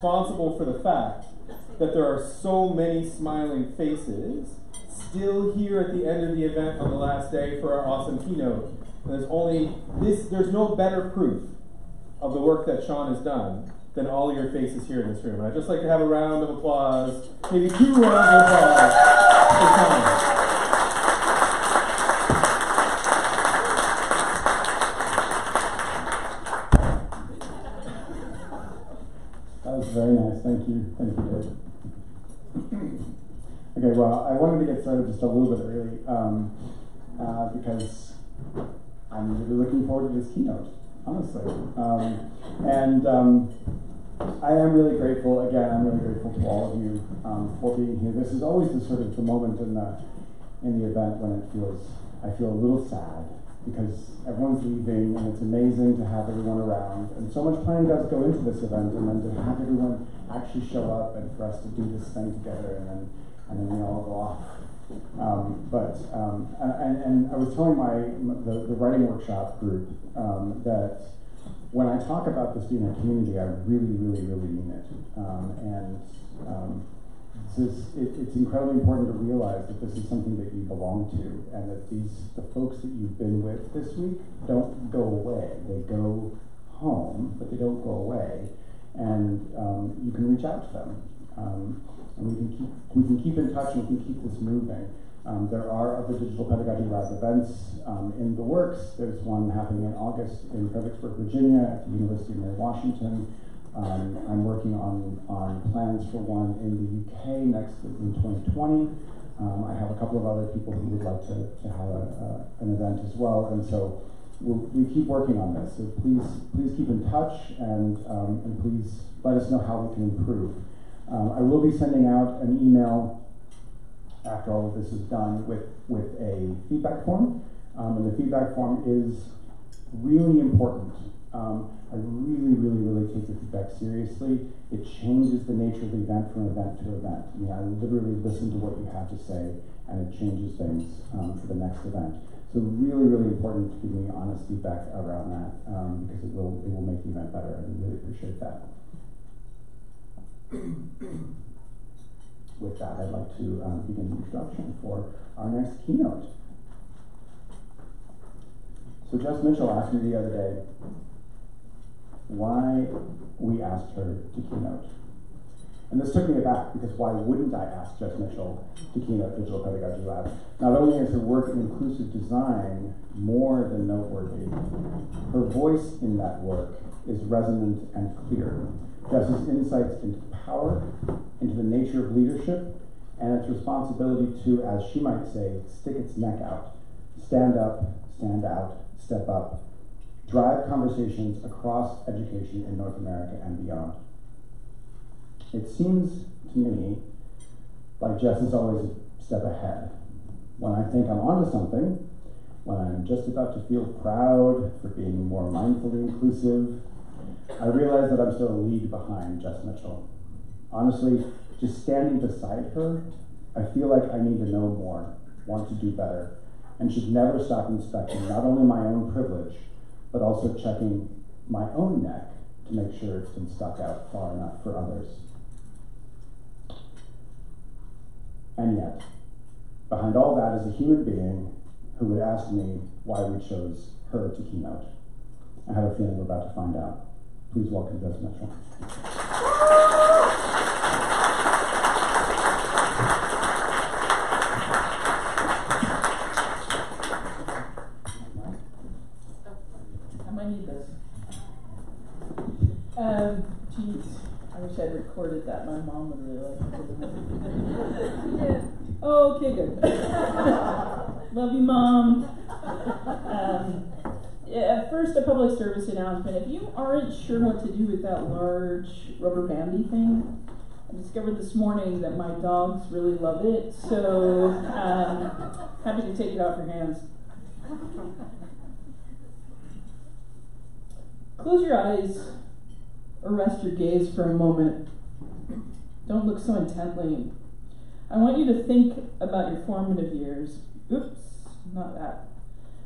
responsible for the fact that there are so many smiling faces still here at the end of the event on the last day for our awesome keynote. And there's no better proof of the work that Sean has done than all your faces here in this room. And I'd just like to have a round of applause, maybe 2 rounds of applause for Sean. Very nice, thank you, Dave. Okay, well, I wanted to get started just a little bit early because I'm really looking forward to this keynote, honestly. I am really grateful, again, I'm really grateful to all of you for being here. This is always the moment in the event when I feel a little sad, because everyone's leaving and it's amazing to have everyone around, and so much planning does go into this event, and then to have everyone actually show up and for us to do this thing together, and then we all go off. And I was telling the writing workshop group that when I talk about this being a community, I really, really, really mean it. It's incredibly important to realize that this is something that you belong to, and that the folks that you've been with this week don't go away. They go home, but they don't go away, and you can reach out to them, and we can keep in touch, and we can keep this moving. There are other Digital Pedagogy Lab events in the works. There's one happening in August in Fredericksburg, Virginia, at the University of Mary Washington. I'm working on plans for one in the UK in 2020. I have a couple of other people who would like to have an event as well, and so we keep working on this. So please keep in touch, and please let us know how we can improve. I will be sending out an email after all of this is done with a feedback form, and the feedback form is really important. I really, really, really take the feedback seriously. It changes the nature of the event from event to event. I mean, I literally listen to what you have to say, and it changes things for the next event. So really, really important to give me honest feedback around that, because it will make the event better, and I really appreciate that. With that, I'd like to begin the introduction for our next keynote. So Jess Mitchell asked me the other day why we asked her to keynote. And this took me aback, because why wouldn't I ask Jess Mitchell to keynote Digital Pedagogy Lab? Not only is her work in inclusive design more than noteworthy, her voice in that work is resonant and clear. Jess's insights into power, into the nature of leadership, and its responsibility to, as she might say, stick its neck out, stand up, stand out, step up, drive conversations across education in North America and beyond. It seems to me like Jess is always a step ahead. When I think I'm onto something, when I'm just about to feel proud for being more mindfully inclusive, I realize that I'm still a league behind Jess Mitchell. Honestly, just standing beside her, I feel like I need to know more, want to do better, and should never stop inspecting not only my own privilege, but also checking my own neck to make sure it's been stuck out far enough for others. And yet, behind all that is a human being who would ask me why we chose her to keynote. I have a feeling we're about to find out. Please welcome Jess Mitchell. I might need this. Geez, I wish I'd recorded that. My mom would really like it. Yeah. Okay, good. Love you, Mom. First, a public service announcement. If you aren't sure what to do with that large rubber bandy thing, I discovered this morning that my dogs really love it, so happy to take it off your hands. Close your eyes or rest your gaze for a moment. Don't look so intently. I want you to think about your formative years. Oops, not that.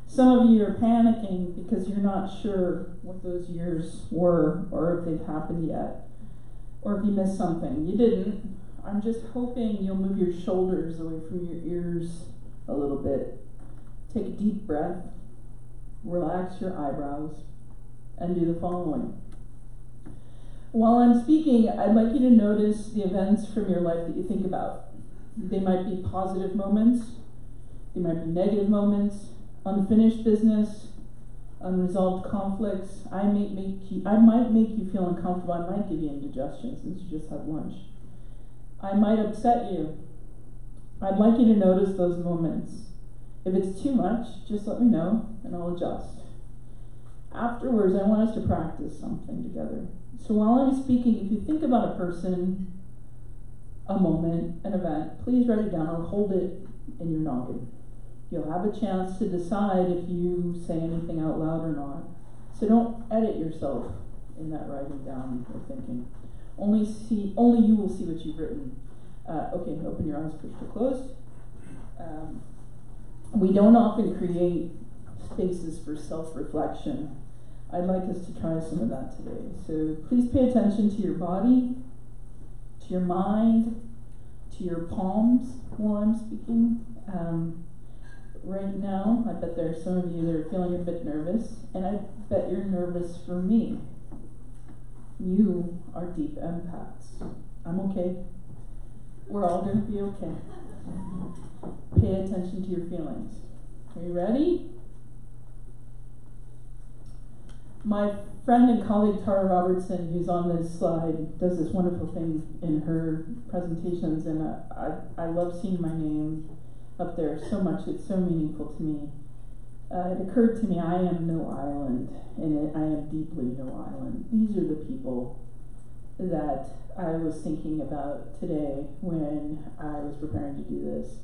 Some of you are panicking because you're not sure what those years were or if they've happened yet. Or if you missed something, you didn't. I'm just hoping you'll move your shoulders away from your ears a little bit. Take a deep breath, relax your eyebrows, and do the following. While I'm speaking, I'd like you to notice the events from your life that you think about. They might be positive moments, they might be negative moments, unfinished business, unresolved conflicts. I might make you feel uncomfortable. I might give you indigestion since you just had lunch. I might upset you. I'd like you to notice those moments. If it's too much, just let me know and I'll adjust. Afterwards, I want us to practice something together. So while I'm speaking, if you think about a person, a moment, an event, please write it down or hold it in your noggin. You'll have a chance to decide if you say anything out loud or not. So don't edit yourself in that writing down or thinking. Only you will see what you've written. Okay, open your eyes, push to closed. We don't often create spaces for self-reflection. I'd like us to try some of that today. So please pay attention to your body, to your mind, to your palms while I'm speaking. Right now, I bet there are some of you that are feeling a bit nervous, and I bet you're nervous for me. You are deep empaths. I'm okay. We're all going to be okay. Pay attention to your feelings. Are you ready? My friend and colleague Tara Robertson, who's on this slide, does this wonderful thing in her presentations, and I love seeing my name up there so much. It's so meaningful to me. It occurred to me I am no island, and I am deeply no island. These are the people that I was thinking about today when I was preparing to do this.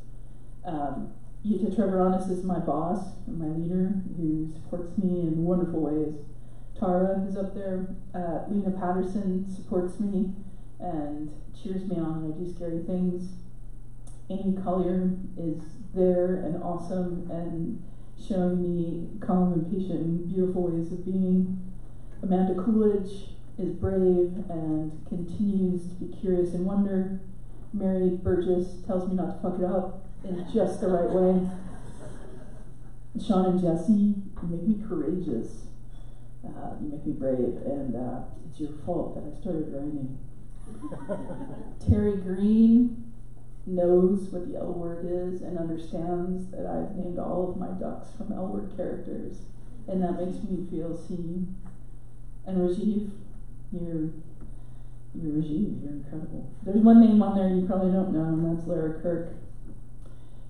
Yuta Treviranus is my boss and my leader who supports me in wonderful ways. Tara is up there. Lena Peterson supports me and cheers me on when I do scary things. Amy Collier is there and awesome and showing me calm and patient and beautiful ways of being. Amanda Coolidge is brave and continues to be curious and wonder. Mary Burgess tells me not to fuck it up in just the right way. Sean and Jesse, you make me courageous. You make me brave, and it's your fault that I started writing. Terry Green knows what the L word is and understands that I've named all of my ducks from L word characters, and that makes me feel seen. And Rajiv, you're Rajiv, you're incredible. There's one name on there you probably don't know, and that's Lara Kirk.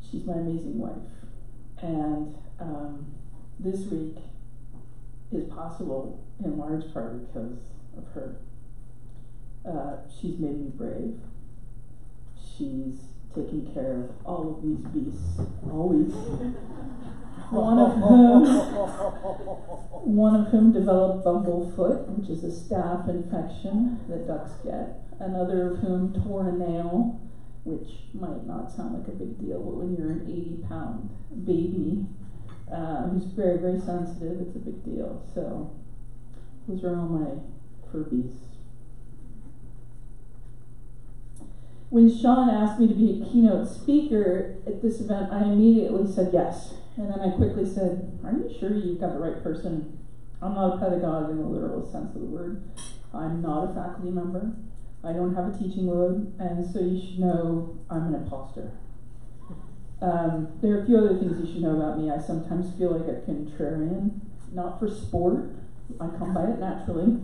She's my amazing wife, and this week is possible in large part because of her. She's made me brave. She's taken care of all of these beasts all week. One of whom developed bumblefoot, which is a staph infection that ducks get. Another of whom tore a nail, which might not sound like a big deal, but when you're an 80-pound baby who's very, very sensitive, it's a big deal. So those are all my fur beasts. When Sean asked me to be a keynote speaker at this event, I immediately said yes. And then I quickly said, are you sure you've got the right person? I'm not a pedagogue in the literal sense of the word. I'm not a faculty member. I don't have a teaching load, and so you should know I'm an imposter. There are a few other things you should know about me. I sometimes feel like a contrarian, not for sport. I come by it naturally.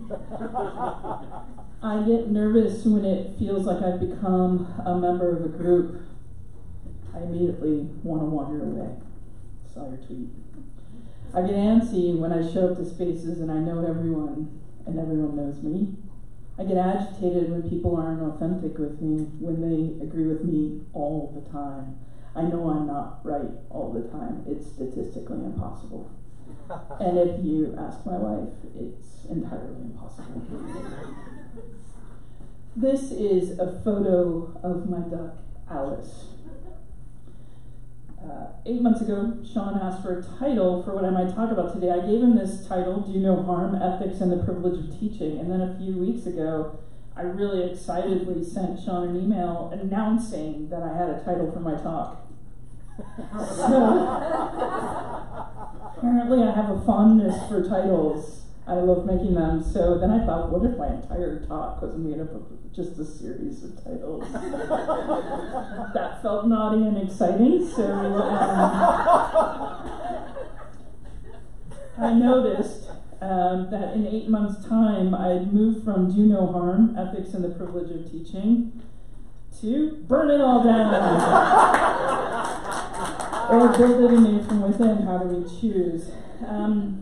I get nervous when it feels like I've become a member of a group. I immediately want to wander away. Saw your tweet. I get antsy when I show up to spaces and I know everyone and everyone knows me. I get agitated when people aren't authentic with me, when they agree with me all the time. I know I'm not right all the time. It's statistically impossible. And if you ask my wife, it's entirely impossible. This is a photo of my duck, Alice. 8 months ago, Sean asked for a title for what I might talk about today. I gave him this title, Do No Harm, Ethics and the Privilege of Teaching. And then a few weeks ago, I really excitedly sent Sean an email announcing that I had a title for my talk. So, apparently I have a fondness for titles. I love making them. So then I thought, what if my entire talk was made up of just a series of titles? That felt naughty and exciting, so I noticed that in 8 months' time, I'd moved from Do No Harm, Ethics and the Privilege of Teaching, to Burn It All Down. Or Build It anew from within, how do we choose?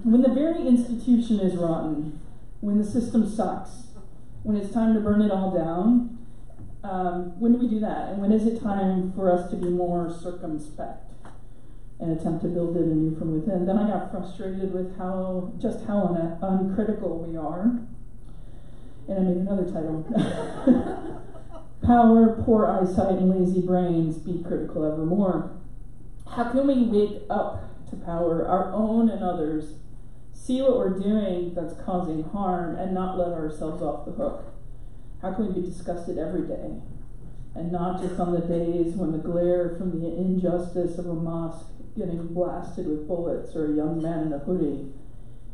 When the very institution is rotten, when the system sucks, when it's time to burn it all down, when do we do that? And when is it time for us to be more circumspect and attempt to build it anew from within? Then I got frustrated with how uncritical we are. And I made another title. Power, Poor Eyesight, and Lazy Brains, Be Critical Evermore. How can we wake up to power, our own and others, see what we're doing that's causing harm, and not let ourselves off the hook? How can we be disgusted every day, and not just on the days when the glare from the injustice of a mosque getting blasted with bullets, or a young man in a hoodie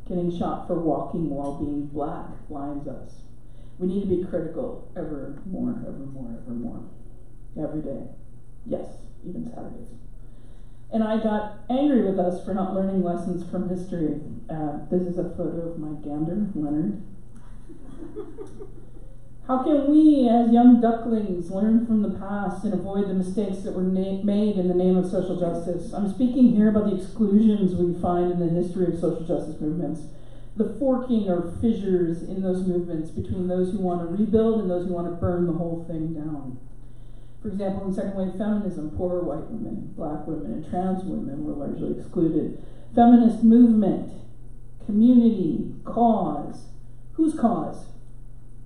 getting shot for walking while being black blinds us? We need to be critical ever more, every day. Yes, even Saturdays. And I got angry with us for not learning lessons from history. This is a photo of my gander, Leonard. How can we, as young ducklings, learn from the past and avoid the mistakes that were made in the name of social justice? I'm speaking here about the exclusions we find in the history of social justice movements, the forking or fissures in those movements between those who want to rebuild and those who want to burn the whole thing down. For example, in second wave feminism, poor white women, black women, and trans women were largely excluded. Feminist movement, community, cause. Whose cause?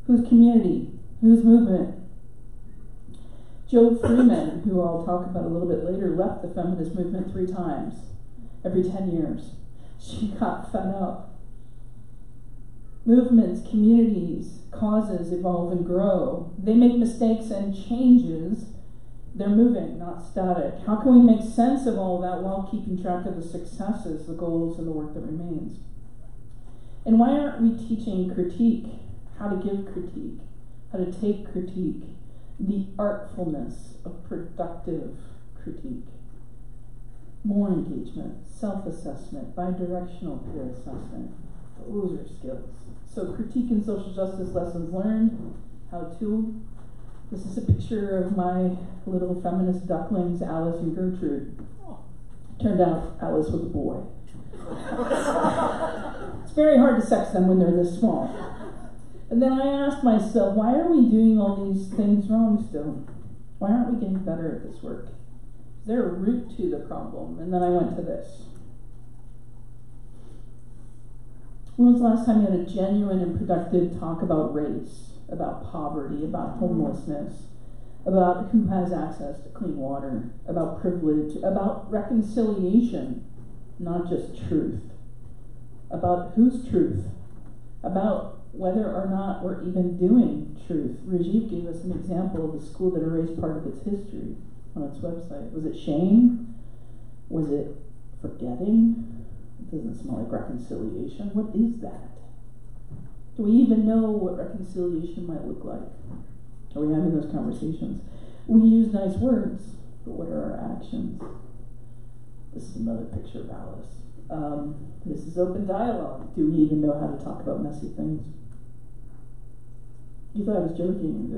Whose community? Whose movement? Jo Freeman, who I'll talk about a little bit later, left the feminist movement 3 times, every 10 years. She got fed up. Movements, communities, causes evolve and grow. They make mistakes and changes. They're moving, not static. How can we make sense of all that while keeping track of the successes, the goals, and the work that remains? And why aren't we teaching critique? How to give critique, how to take critique, the artfulness of productive critique. More engagement, self-assessment, bi-directional peer assessment. Those are skills. So critique and social justice lessons learned, how to. This is a picture of my little feminist ducklings, Alice and Gertrude. Turned out Alice was a boy. It's very hard to sex them when they're this small. And then I asked myself, why are we doing all these things wrong still? Why aren't we getting better at this work? Is there a root to the problem? And then I went to this. When was the last time you had a genuine and productive talk about race, about poverty, about homelessness, about who has access to clean water, about privilege, about reconciliation, not just truth, about whose truth, about whether or not we're even doing truth? Rajiv gave us an example of a school that erased part of its history on its website. Was it shame? Was it forgetting? It doesn't smell like reconciliation. What is that? Do we even know what reconciliation might look like? Are we having those conversations? We use nice words, but what are our actions? This is another picture of Alice. This is open dialogue. Do we even know how to talk about messy things? You thought I was joking.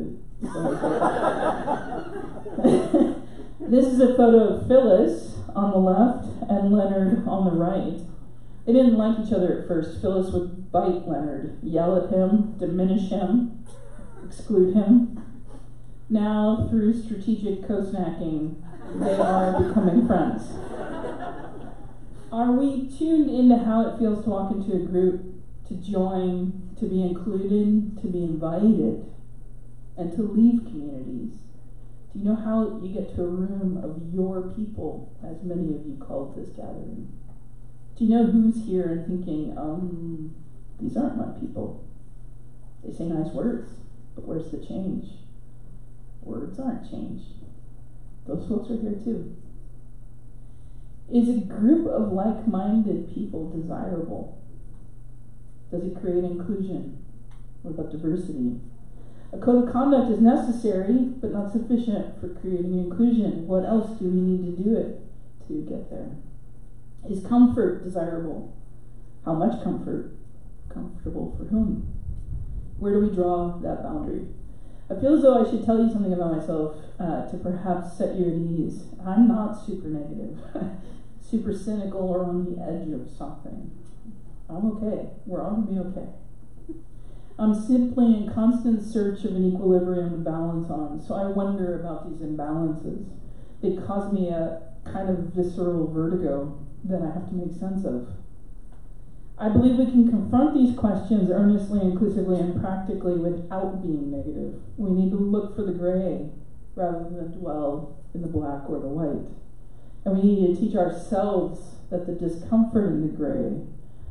This is a photo of Phyllis on the left and Leonard on the right. They didn't like each other at first. Phyllis would bite Leonard, yell at him, diminish him, exclude him. Now, through strategic co-snacking, they are becoming friends. Are we tuned into how it feels to walk into a group, to join, to be included, to be invited, and to leave communities? Do you know how you get to a room of your people, as many of you called this gathering? Do you know who's here and thinking, these aren't my people? They say nice words. But where's the change? Words aren't change. Those folks are here too. Is a group of like-minded people desirable? Does it create inclusion? What about diversity? A code of conduct is necessary, but not sufficient for creating inclusion. What else do we need to do it to get there? Is comfort desirable? How much comfort? Comfortable for whom? Where do we draw that boundary? I feel as though I should tell you something about myself to perhaps set you at ease. I'm not super negative, super cynical, or on the edge of something. I'm okay. We're all going to be okay. I'm simply in constant search of an equilibrium to balance on, so I wonder about these imbalances. They cause me a kind of visceral vertigo that I have to make sense of. I believe we can confront these questions earnestly, inclusively, and practically without being negative. We need to look for the gray rather than dwell in the black or the white. And we need to teach ourselves that the discomfort in the gray,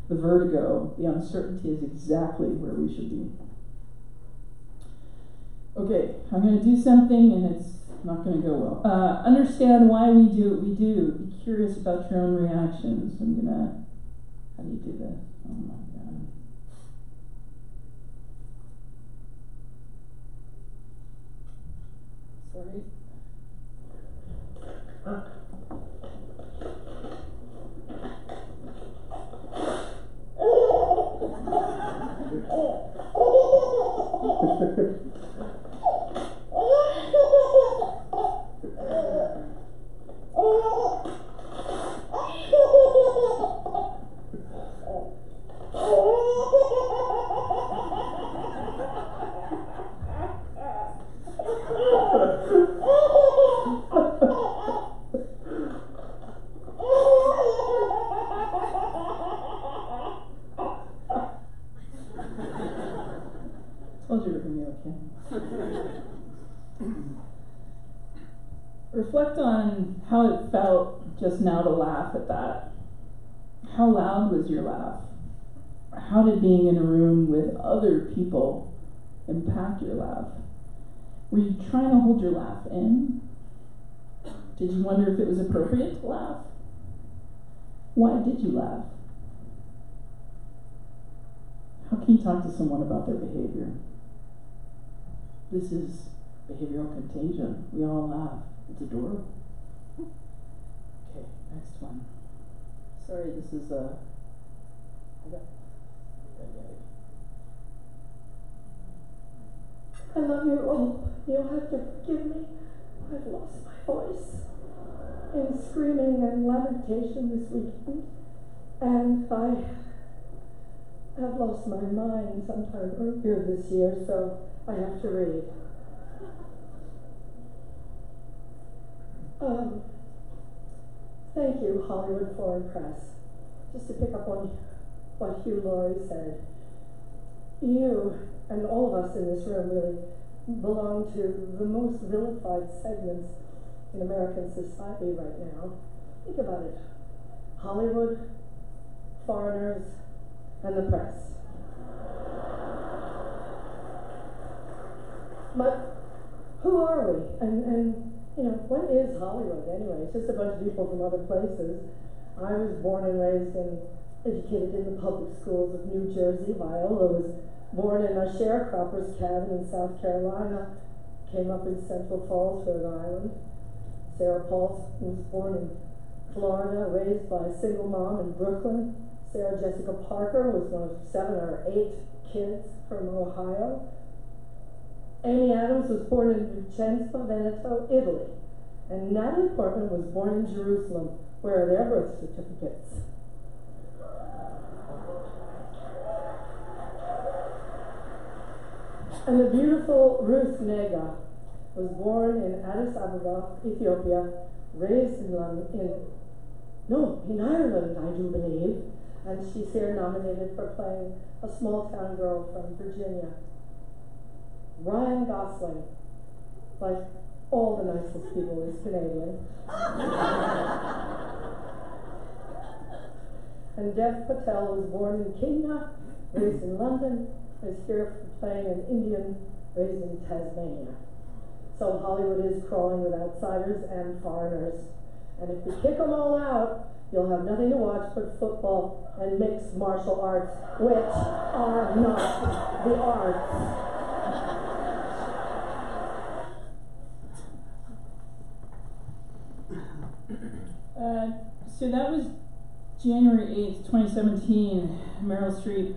the vertigo, the uncertainty is exactly where we should be. Okay, I'm going to do something and it's not going to go well. Understand why we do what we do. Be curious about your own reactions. I'm going to... How do you do this? Oh my God. Sorry. Told you it was going to be okay. Reflect on how it felt just now to laugh at that. How loud was your laugh? How did being in a room with other people impact your laugh? Were you trying to hold your laugh in? Did you wonder if it was appropriate to laugh? Why did you laugh? How can you talk to someone about their behavior? This is behavioral contagion. We all laugh. It's adorable. Okay, next one. Sorry, this is I love you all. You'll have to forgive me. I've lost my voice in screaming and lamentation this weekend, and I have lost my mind sometime earlier this year, so I have to read. Thank you, Hollywood Foreign Press. Just to pick up on what Hugh Laurie said, you and all of us in this room really belong to the most vilified segments in American society right now. Think about it. Hollywood, foreigners, and the press. But who are we? And you know, what is Hollywood anyway? It's just a bunch of people from other places. I was born and raised and educated in the public schools of New Jersey. Viola was born in a sharecropper's cabin in South Carolina, came up in Central Falls, Rhode Island. Sarah Paulson was born in Florida, raised by a single mom in Brooklyn. Sarah Jessica Parker was one of 7 or 8 kids from Ohio. Amy Adams was born in Vicenza, Veneto, Italy. And Natalie Portman was born in Jerusalem. Where are their birth certificates? And the beautiful Ruth Nega was born in Addis Ababa, Ethiopia, raised in Ireland, I do believe. And she's here nominated for playing a small town girl from Virginia. Ryan Gosling, like all the nicest people, is Canadian. And Dev Patel was born in Kenya, raised in London, is here playing an Indian raised in Tasmania. So Hollywood is crawling with outsiders and foreigners. And if we kick them all out, you'll have nothing to watch but football and mixed martial arts, which are not the arts. So that was January 8th, 2017. Meryl Streep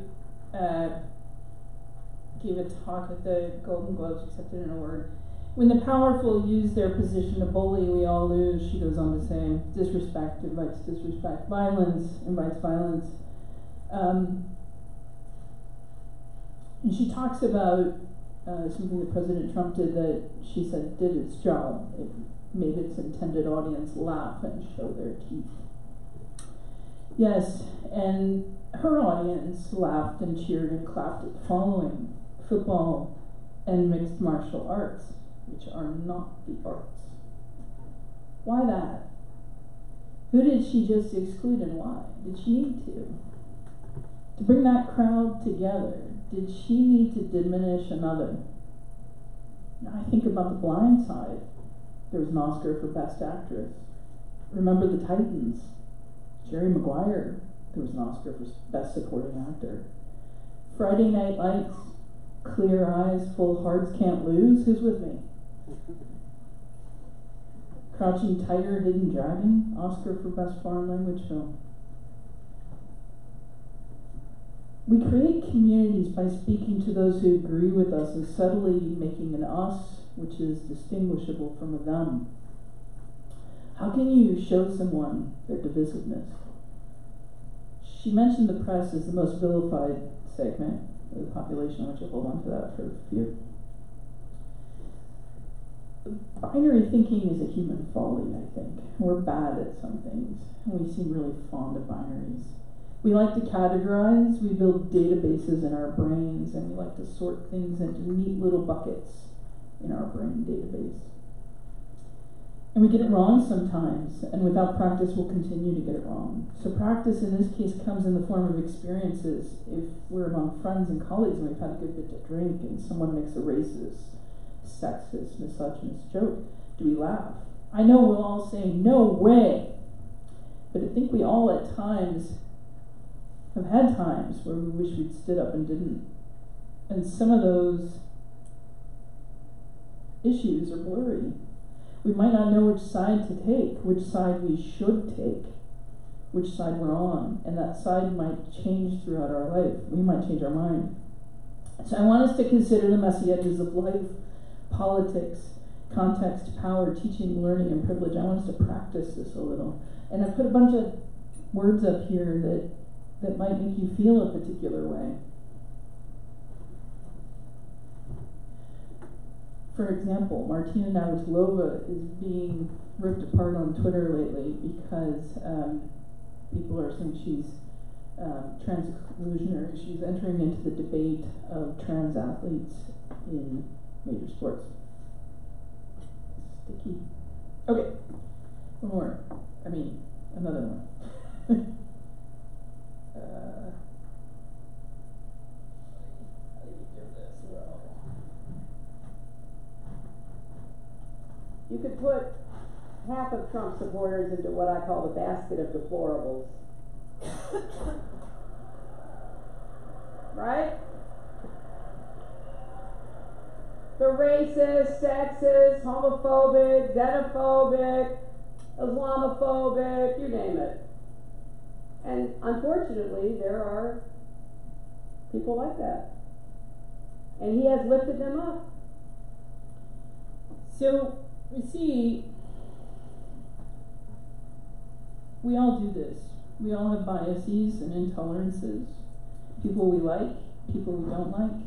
gave a talk at the Golden Globes, accepted an award. When the powerful use their position to bully, we all lose, she goes on to say. Disrespect invites disrespect. Violence invites violence. And she talks about something that President Trump did that she said did its job. It made its intended audience laugh and show their teeth. Yes, and her audience laughed and cheered and clapped at the following: football and mixed martial arts, which are not the arts. Why that? Who did she just exclude and why? Did she need to? To bring that crowd together, did she need to diminish another? Now I think about The Blind Side. There was an Oscar for Best Actress. Remember the Titans? Jerry Maguire. There was an Oscar for Best Supporting Actor. Friday Night Lights. Clear Eyes, Full Hearts, Can't Lose. Who's with me? Crouching Tiger, Hidden Dragon. Oscar for Best Foreign Language Film. We create communities by speaking to those who agree with us and subtly making an us which is distinguishable from a them. How can you show someone their divisiveness? She mentioned the press as the most vilified segment of the population. I want you to hold on to that for a few. Binary thinking is a human folly, I think. We're bad at some things, and we seem really fond of binaries. We like to categorize, we build databases in our brains, and we like to sort things into neat little buckets in our brain database. And we get it wrong sometimes, and without practice we'll continue to get it wrong. So practice in this case comes in the form of experiences. If we're among friends and colleagues and we've had a good bit to drink and someone makes a racist, sexist, misogynist joke, do we laugh? I know we'll all say, no way! But I think we all at times have had times where we wish we'd stood up and didn't. And some of those issues are blurry. We might not know which side to take, which side we should take, which side we're on, and that side might change throughout our life. We might change our mind. So I want us to consider the messy edges of life, politics, context, power, teaching, learning, and privilege. I want us to practice this a little. And I put a bunch of words up here that might make you feel a particular way. For example, Martina Navratilova is being ripped apart on Twitter lately because people are saying she's trans-exclusionary. She's entering into the debate of trans athletes in major sports. Sticky. Okay, one more. Another one. How do you do this well? You could put half of Trump supporters into what I call the basket of deplorables. Right? They're racist, sexist, homophobic, xenophobic, Islamophobic, you name it. And unfortunately, there are people like that. And he has lifted them up. So, you see, we all do this. We all have biases and intolerances. People we like, people we don't like.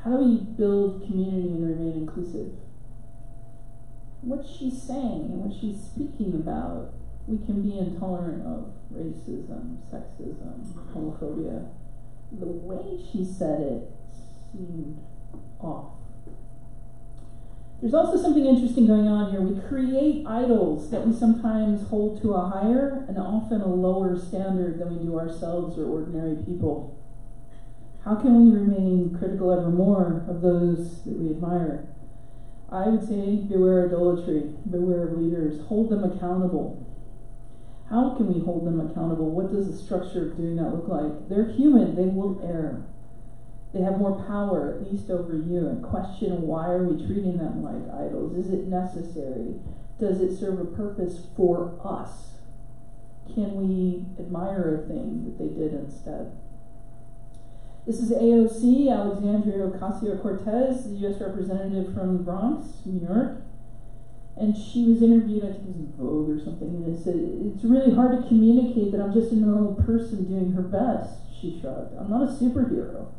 How do we build community and remain inclusive? What she's saying and what she's speaking about, we can be intolerant of racism, sexism, homophobia. The way she said it seemed off. There's also something interesting going on here. We create idols that we sometimes hold to a higher and often a lower standard than we do ourselves or ordinary people. How can we remain critical evermore of those that we admire? I would say beware idolatry, beware of leaders, hold them accountable. How can we hold them accountable? What does the structure of doing that look like? They're human, they will err. They have more power, at least over you, and question why are we treating them like idols? Is it necessary? Does it serve a purpose for us? Can we admire a thing that they did instead? This is AOC, Alexandria Ocasio-Cortez, the U.S. representative from the Bronx, New York. And she was interviewed, I think it was in Vogue or something, and it said, it's really hard to communicate that I'm just a normal person doing her best, she shrugged. I'm not a superhero.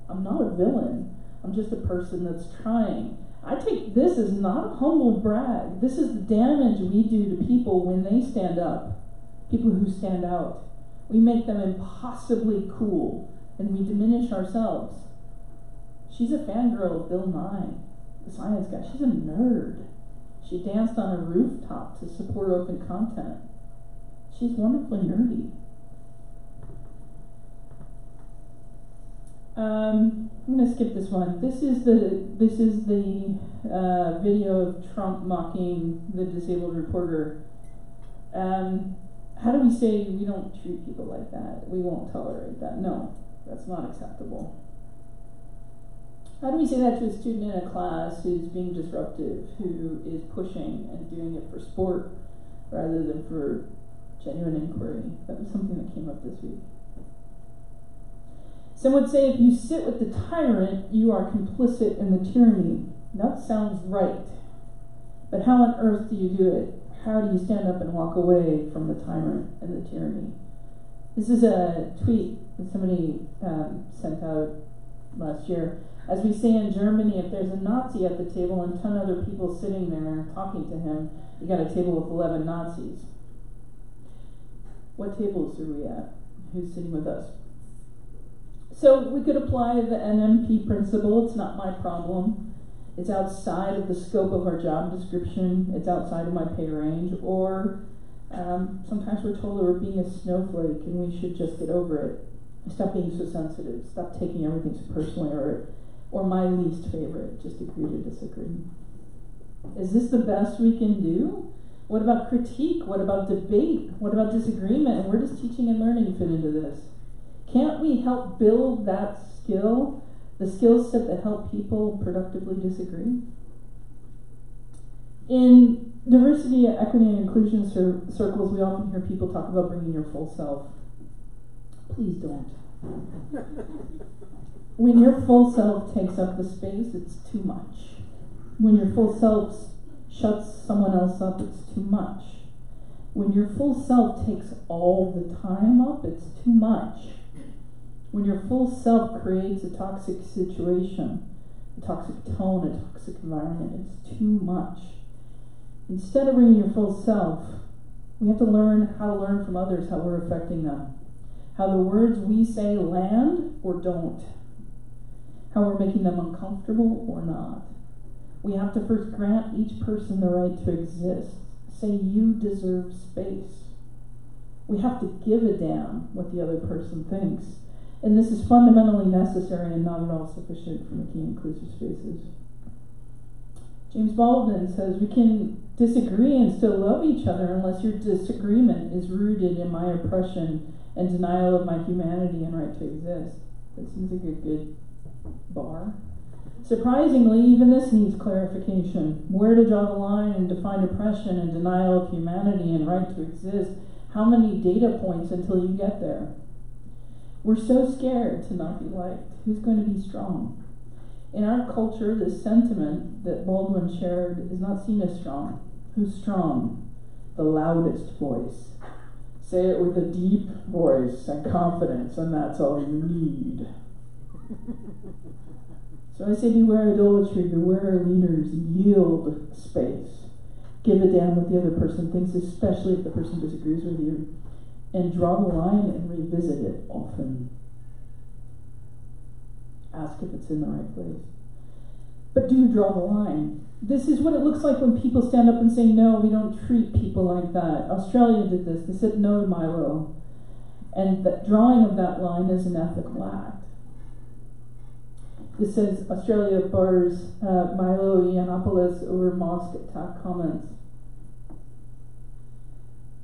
I'm not a villain. I'm just a person that's trying. I take this as not a humble brag. This is the damage we do to people when they stand up. People who stand out. We make them impossibly cool, and we diminish ourselves. She's a fangirl of Bill Nye, the science guy. She's a nerd. She danced on a rooftop to support open content. She's wonderfully nerdy. I'm going to skip this one. This is the video of Trump mocking the disabled reporter. How do we say we don't treat people like that? We won't tolerate that. No, that's not acceptable. How do we say that to a student in a class who's being disruptive, who is pushing and doing it for sport rather than for genuine inquiry? That was something that came up this week. Some would say if you sit with the tyrant, you are complicit in the tyranny. That sounds right. But how on earth do you do it? How do you stand up and walk away from the tyrant and the tyranny? This is a tweet that somebody sent out last year. As we say in Germany, if there's a Nazi at the table and 10 other people sitting there talking to him, you got a table with 11 Nazis. What tables are we at? Who's sitting with us? So we could apply the NMP principle. It's not my problem. It's outside of the scope of our job description. It's outside of my pay range. Or sometimes we're told that we're being a snowflake and we should just get over it. Stop being so sensitive. Stop taking everything so personally. Or my least favorite, just agree to disagree. Is this the best we can do? What about critique? What about debate? What about disagreement? And where does teaching and learning fit into this? Can't we help build that skill, the skill set that help people productively disagree? In diversity, equity, and inclusion circles, we often hear people talk about bringing your full self. Please don't. When your full self takes up the space, it's too much. When your full self shuts someone else up, it's too much. When your full self takes all the time up, it's too much. When your full self creates a toxic situation, a toxic tone, a toxic environment, it's too much. Instead of bringing your full self, we have to learn how to learn from others how we're affecting them. How the words we say land or don't. How we're making them uncomfortable or not. We have to first grant each person the right to exist. Say you deserve space. We have to give a damn what the other person thinks. And this is fundamentally necessary and not at all sufficient for making inclusive spaces. James Baldwin says we can disagree and still love each other unless your disagreement is rooted in my oppression and denial of my humanity and right to exist. That seems like a good bar. Surprisingly, even this needs clarification. Where to draw the line and define oppression and denial of humanity and right to exist? How many data points until you get there? We're so scared to not be liked. Who's going to be strong? In our culture, this sentiment that Baldwin shared is not seen as strong. Who's strong? The loudest voice. Say it with a deep voice and confidence, and that's all you need. So I say beware idolatry, beware leaders, yield space. Give a damn what the other person thinks, especially if the person disagrees with you. And draw the line and revisit it often. Ask if it's in the right place. But do draw the line. This is what it looks like when people stand up and say, no, we don't treat people like that. Australia did this. They said no to Milo. And the drawing of that line is an ethical act. This says Australia bars Milo Yiannopoulos over mosque attack comments.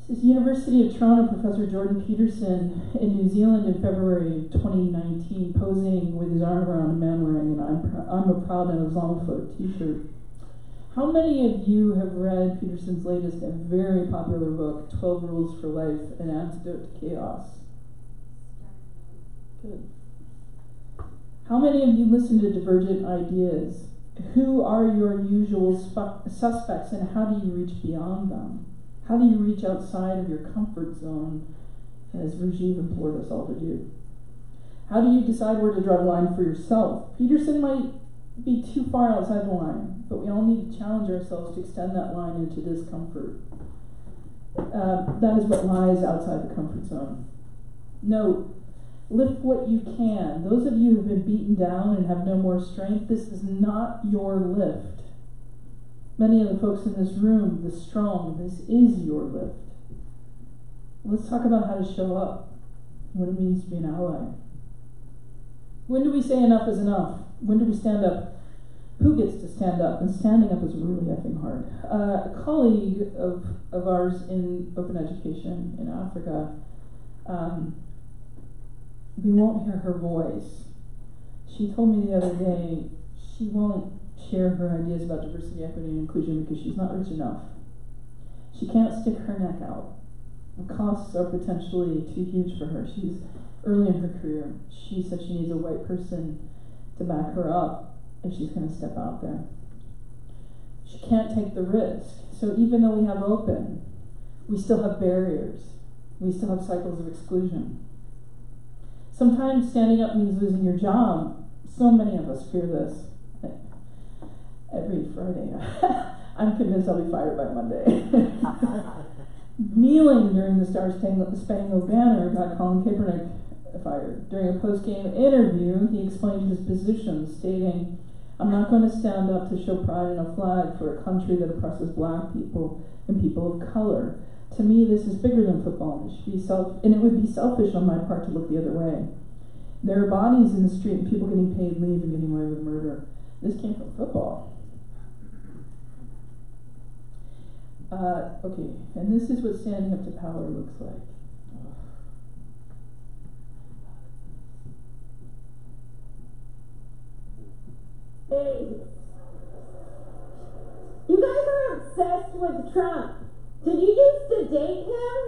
This is University of Toronto Professor Jordan Peterson in New Zealand in February 2019, posing with his arm around a man wearing an I'm a proud and Islamophobe t-shirt. How many of you have read Peterson's latest and very popular book, 12 Rules for Life, An Antidote to Chaos? Good. How many of you listen to Divergent Ideas? Who are your usual suspects, and how do you reach beyond them? How do you reach outside of your comfort zone, as Rajiv implored us all to do? How do you decide where to draw the line for yourself? Peterson might be too far outside the line, but we all need to challenge ourselves to extend that line into discomfort. That is what lies outside the comfort zone. Note, lift what you can. Those of you who have been beaten down and have no more strength, this is not your lift. Many of the folks in this room, the strong, this is your lift. Let's talk about how to show up, what it means to be an ally. When do we say enough is enough? When do we stand up? Who gets to stand up? And standing up is really effing hard. A colleague of ours in open education in Africa, we won't hear her voice. She told me the other day she won't share her ideas about diversity, equity, and inclusion because she's not rich enough. She can't stick her neck out. The costs are potentially too huge for her. She's early in her career. She said she needs a white person to back her up if she's going to step out there. She can't take the risk. So even though we have open, we still have barriers. We still have cycles of exclusion. Sometimes standing up means losing your job. So many of us fear this. Every Friday. I'm convinced I'll be fired by Monday. Kneeling during the Star Spangled Banner got Colin Kaepernick fired. During a post-game interview, he explained his position, stating, "I'm not going to stand up to show pride in a flag for a country that oppresses black people and people of color. To me, this is bigger than football. It would be selfish on my part to look the other way. There are bodies in the street and people getting paid leave and getting away with murder. This came from football." Okay, and this is what standing up to power looks like. Hey, you guys are obsessed with Trump. Did you used to date him?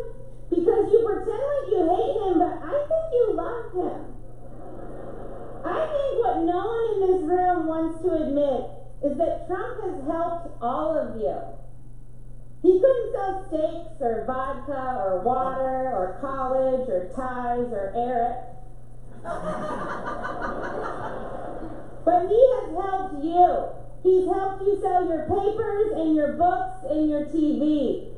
Because you pretend like you hate him, but I think you love him. I think what no one in this room wants to admit is that Trump has helped all of you. He couldn't sell steaks or vodka or water or college or ties or Eric. But he has helped you. He's helped you sell your papers and your books and your TV.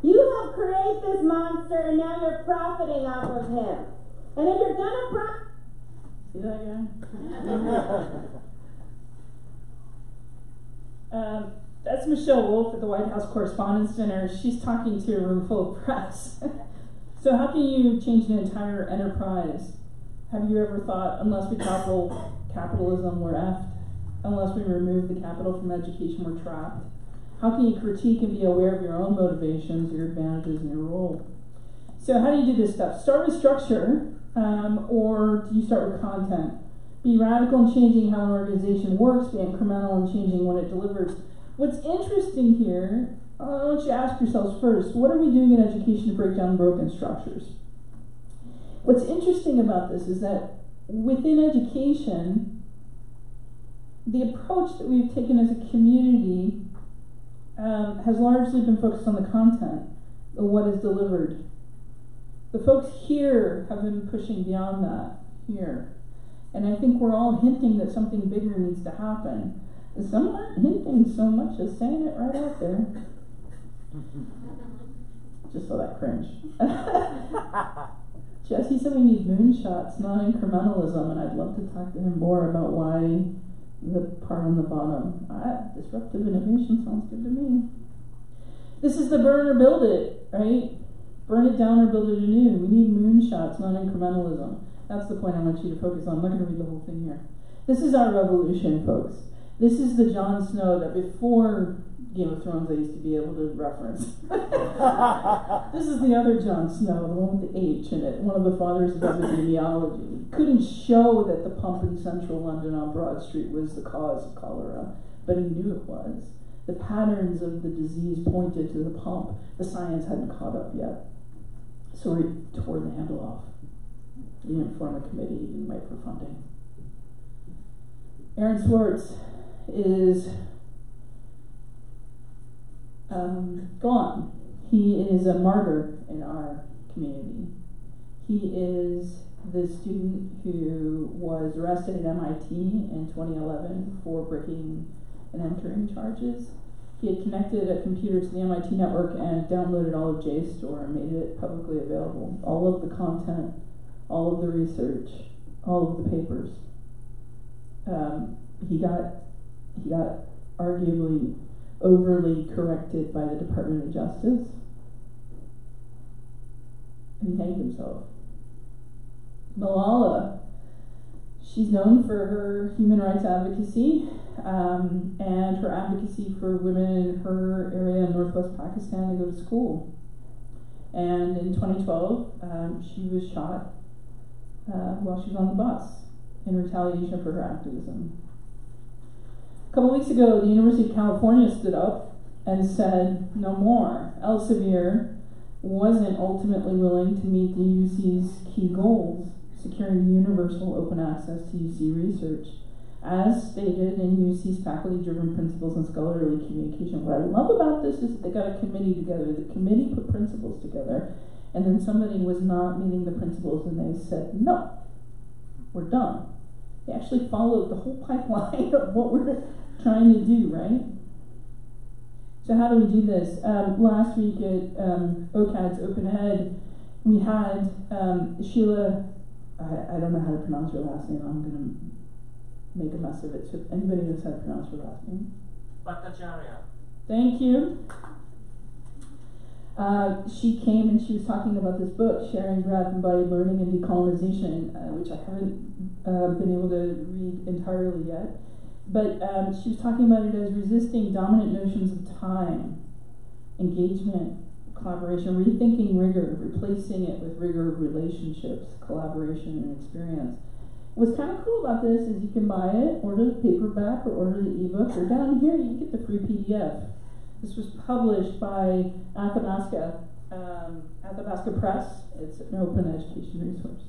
You helped create this monster and now you're profiting off of him. And if you're gonna See that guy? That's Michelle Wolf at the White House Correspondents' Dinner. She's talking to a room full of press. So how can you change an entire enterprise? Have you ever thought, unless we topple capitalism, we're effed? Unless we remove the capital from education, we're trapped? How can you critique and be aware of your own motivations, your advantages, and your role? So how do you do this stuff? Start with structure, or do you start with content? Be radical in changing how an organization works, be incremental in changing what it delivers. What's interesting here, I want you to ask yourselves first, what are we doing in education to break down broken structures? What's interesting about this is that within education, the approach that we've taken as a community has largely been focused on the content, of what is delivered. The folks here have been pushing beyond that here. And I think we're all hinting that something bigger needs to happen. Some aren't hinting so much as saying it right out there. Just so that cringe. Jesse said we need moonshots, not incrementalism, and I'd love to talk to him more about why the part on the bottom. Disruptive innovation sounds good to me. This is the burn or build it, right? Burn it down or build it anew. We need moonshots, not incrementalism. That's the point I want you to focus on. I'm not going to read the whole thing here. This is our revolution, folks. This is the Jon Snow that before Game of Thrones I used to be able to reference. This is the other Jon Snow, the one with the H in it, one of the fathers of epidemiology. Couldn't show that the pump in central London on Broad Street was the cause of cholera, but he knew it was. The patterns of the disease pointed to the pump. The science hadn't caught up yet. So he tore the handle off. He didn't form a committee, he didn't wait for funding. Aaron Swartz is gone. He is a martyr in our community. He is the student who was arrested at MIT in 2011 for breaking and entering charges. He had connected a computer to the MIT network and downloaded all of JSTOR and made it publicly available. All of the content, all of the research, all of the papers. He got arguably overly corrected by the Department of Justice, and he hanged himself. Malala, she's known for her human rights advocacy and her advocacy for women in her area in northwest Pakistan to go to school. And in 2012, she was shot while she was on the bus in retaliation for her activism. A couple weeks ago, the University of California stood up and said, no more. Elsevier wasn't ultimately willing to meet the UC's key goals, securing universal open access to UC research, as stated in UC's faculty-driven principles and scholarly communication. What I love about this is that they got a committee together. The committee put principles together, and then somebody was not meeting the principles, and they said, no, we're done. They actually followed the whole pipeline of what we're trying to do, right? So how do we do this? Last week at OCAD's Open Ed, we had Sheila, I don't know how to pronounce her last name, I'm going to make a mess of it. So if anybody knows how to pronounce her last name? Bhattacharya. Thank you. She came and she was talking about this book, Sharing Breath, Embodied Learning and Decolonization, which I haven't been able to read entirely yet. But she was talking about it as resisting dominant notions of time, engagement, collaboration, rethinking rigor, replacing it with rigor of relationships, collaboration, and experience. What's kind of cool about this is you can buy it, order the paperback, or order the ebook, or down here you get the free PDF. This was published by Athabasca Press. It's an open education resource.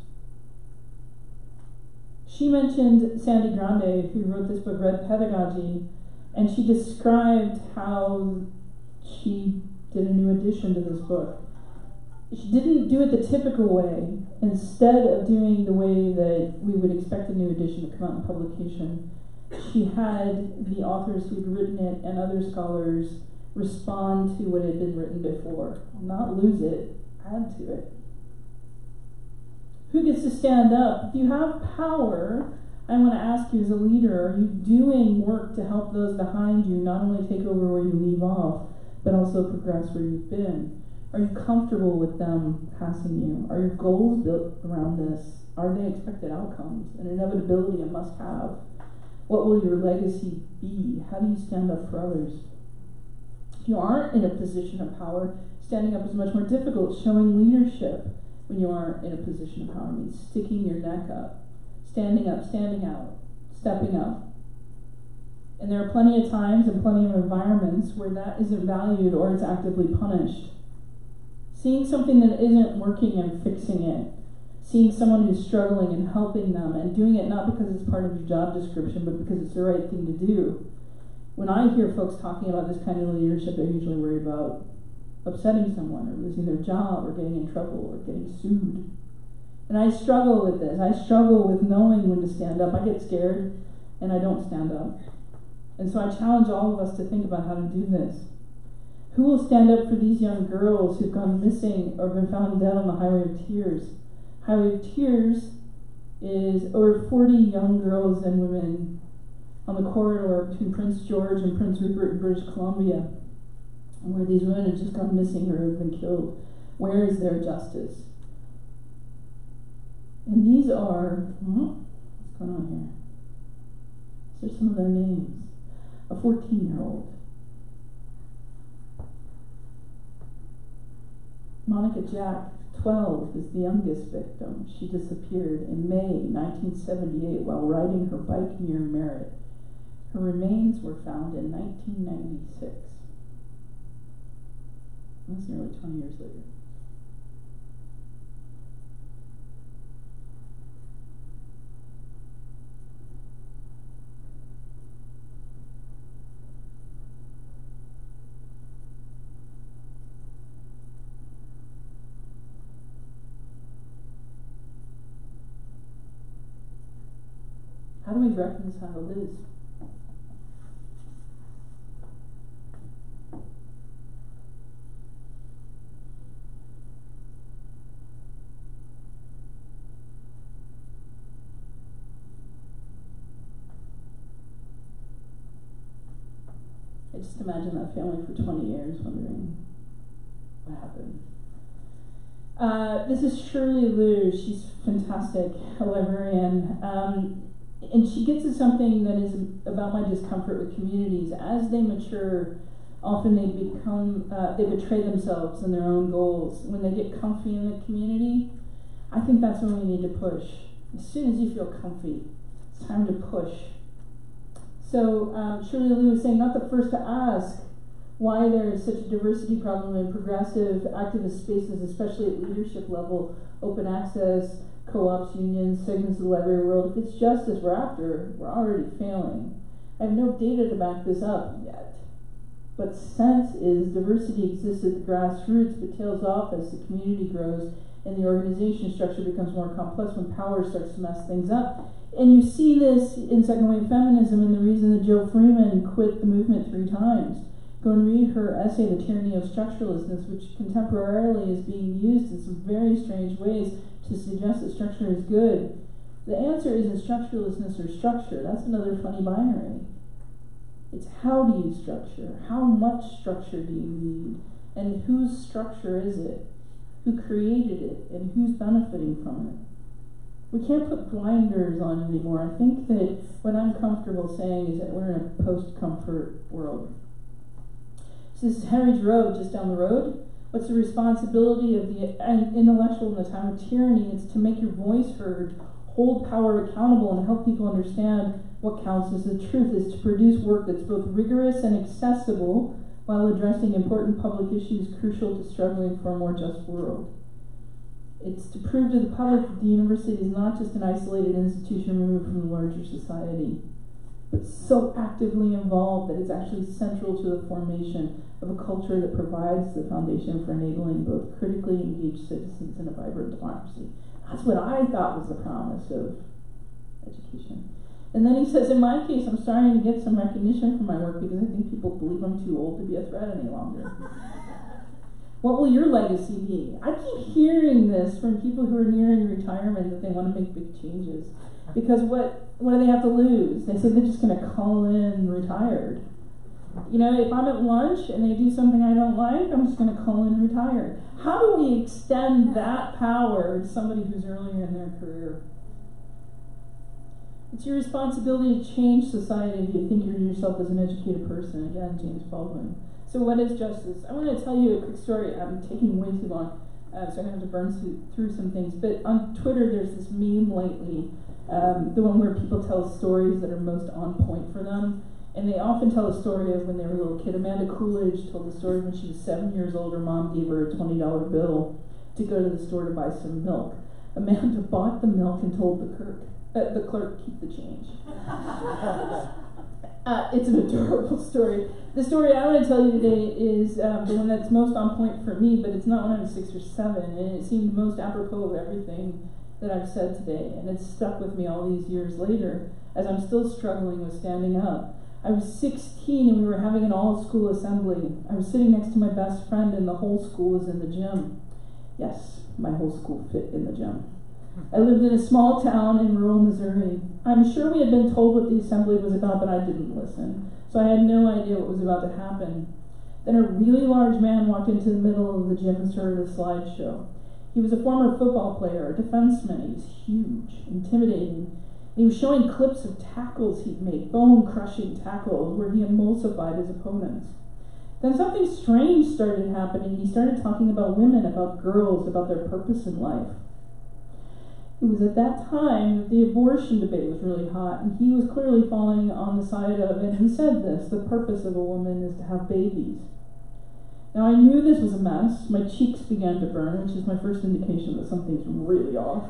She mentioned Sandy Grande, who wrote this book, Read Pedagogy, and she described how she did a new addition to this book. She didn't do it the typical way. Instead of doing the way that we would expect a new edition to come out in publication, she had the authors who'd written it and other scholars respond to what had been written before. Not lose it, add to it. Who gets to stand up? If you have power, I want to ask you as a leader, are you doing work to help those behind you not only take over where you leave off, but also progress where you've been? Are you comfortable with them passing you? Are your goals built around this? Are they expected outcomes? An inevitability, a must-have. What will your legacy be? How do you stand up for others? If you aren't in a position of power, standing up is much more difficult. Showing leadership when you aren't in a position of power means sticking your neck up, standing out, stepping up. And there are plenty of times and plenty of environments where that isn't valued or it's actively punished. Seeing something that isn't working and fixing it. Seeing someone who's struggling and helping them and doing it not because it's part of your job description, but because it's the right thing to do. When I hear folks talking about this kind of leadership, they're usually worried about upsetting someone or losing their job or getting in trouble or getting sued. And I struggle with this. I struggle with knowing when to stand up. I get scared and I don't stand up. And so I challenge all of us to think about how to do this. Who will stand up for these young girls who've gone missing or been found dead on the Highway of Tears? Highway of Tears is over 40 young girls and women on the corridor between Prince George and Prince Rupert in British Columbia, where these women have just gone missing or have been killed. Where is their justice? And these are, what's going on here? These are some of their names. A 14-year-old. Monica Jack, 12, is the youngest victim. She disappeared in May 1978 while riding her bike near Merritt. Her remains were found in 1996. That's nearly 20 years later. How do we reconcile this? I just imagine that family for 20 years wondering what happened. This is Shirley Liu. She's fantastic, a librarian. And she gets at something that is about my discomfort with communities. As they mature, often they betray themselves and their own goals. When they get comfy in the community, I think that's when we need to push. As soon as you feel comfy, it's time to push. So Shirley Liu was saying, not the first to ask why there is such a diversity problem in progressive activist spaces, especially at leadership level, open access, co-ops, unions, segments of the library world. If it's justice we're after, we're already failing. I have no data to back this up yet. But sense is diversity exists at the grassroots but tails off as the community grows and the organization structure becomes more complex when power starts to mess things up. And you see this in second wave feminism and the reason that Jo Freeman quit the movement 3 times. Go and read her essay, The Tyranny of Structuralistness, which contemporarily is being used in some very strange ways to suggest that structure is good. The answer isn't structuralistness or structure. That's another funny binary. It's how do you structure? How much structure do you need? And whose structure is it? Who created it? And who's benefiting from it? We can't put blinders on anymore. I think that what I'm comfortable saying is that we're in a post-comfort world. So this is Henry Road, just down the road. What's the responsibility of the intellectual in the time of tyranny? It's to make your voice heard, hold power accountable, and help people understand what counts as the truth. Is to produce work that's both rigorous and accessible while addressing important public issues crucial to struggling for a more just world. It's to prove to the public that the university is not just an isolated institution removed from the larger society, but so actively involved that it's actually central to the formation of a culture that provides the foundation for enabling both critically engaged citizens and a vibrant democracy. That's what I thought was the promise of education. And then he says, in my case, I'm starting to get some recognition for my work because I think people believe I'm too old to be a threat any longer. What will your legacy be? I keep hearing this from people who are nearing retirement that they want to make big changes. Because what do they have to lose? They say they're just going to call in retired. You know, if I'm at lunch and they do something I don't like, I'm just going to call in retired. How do we extend that power to somebody who's earlier in their career? It's your responsibility to change society if you think of yourself as an educated person. Again, James Baldwin. So what is justice? I want to tell you a quick story. I'm taking way too long, so I'm going to have to burn through some things. But on Twitter, there's this meme lately, the one where people tell stories that are most on point for them. And they often tell a story of when they were a little kid. Amanda Coolidge told the story when she was 7 years old. Her mom gave her a $20 bill to go to the store to buy some milk. Amanda bought the milk and told the clerk keep the change. It's an adorable story. The story I want to tell you today is the one that's most on point for me, but it's not when I was 6 or 7, and it seemed most apropos of everything that I've said today, and it's stuck with me all these years later as I'm still struggling with standing up. I was 16 and we were having an all-school assembly. I was sitting next to my best friend and the whole school was in the gym. Yes, my whole school fit in the gym. I lived in a small town in rural Missouri. I'm sure we had been told what the assembly was about, but I didn't listen. So I had no idea what was about to happen. Then a really large man walked into the middle of the gym and started a slideshow. He was a former football player, a defenseman. He was huge, intimidating. He was showing clips of tackles he'd made, bone-crushing tackles, where he emulsified his opponents. Then something strange started happening. He started talking about women, about girls, about their purpose in life. It was at that time that the abortion debate was really hot, and he was clearly falling on the side of, and he said this, the purpose of a woman is to have babies. Now, I knew this was a mess. My cheeks began to burn, which is my first indication that something's really off.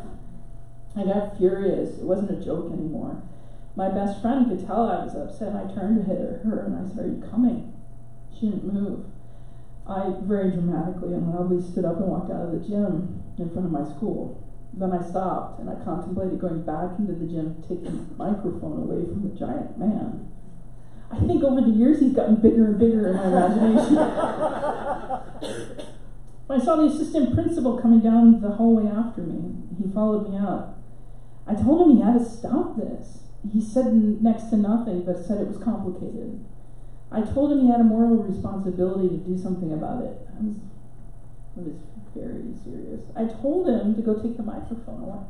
I got furious. It wasn't a joke anymore. My best friend could tell I was upset. I turned to hit her, and I said, "Are you coming?" She didn't move. I very dramatically and loudly stood up and walked out of the gym in front of my school. Then I stopped, and I contemplated going back into the gym, taking the microphone away from the giant man. I think over the years he's gotten bigger and bigger in my imagination. I saw the assistant principal coming down the hallway after me. He followed me out. I told him he had to stop this. He said next to nothing, but said it was complicated. I told him he had a moral responsibility to do something about it. It was very serious. I told him to go take the microphone away.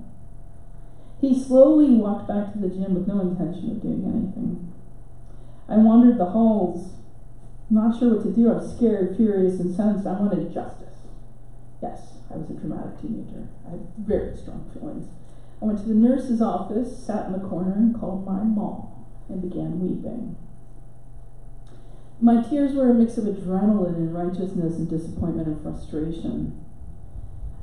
He slowly walked back to the gym with no intention of doing anything. I wandered the halls, not sure what to do. I was scared, furious, incensed. I wanted justice. Yes, I was a dramatic teenager. I had very strong feelings. I went to the nurse's office, sat in the corner, and called my mom, and began weeping. My tears were a mix of adrenaline and righteousness and disappointment and frustration.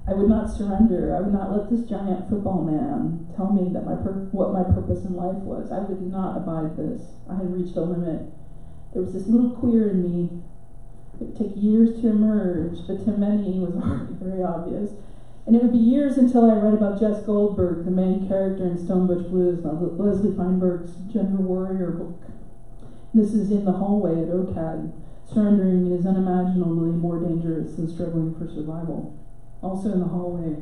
I would not surrender. I would not let this giant football man tell me that what my purpose in life was. I would not abide this. I had reached a limit. There was this little queer in me. It would take years to emerge, but to many it was already very obvious. And it would be years until I read about Jess Goldberg, the main character in Stone Butch Blues, Leslie Feinberg's Gender Warrior book. This is in the hallway at OCAD. Surrendering is unimaginably more dangerous than struggling for survival. Also in the hallway.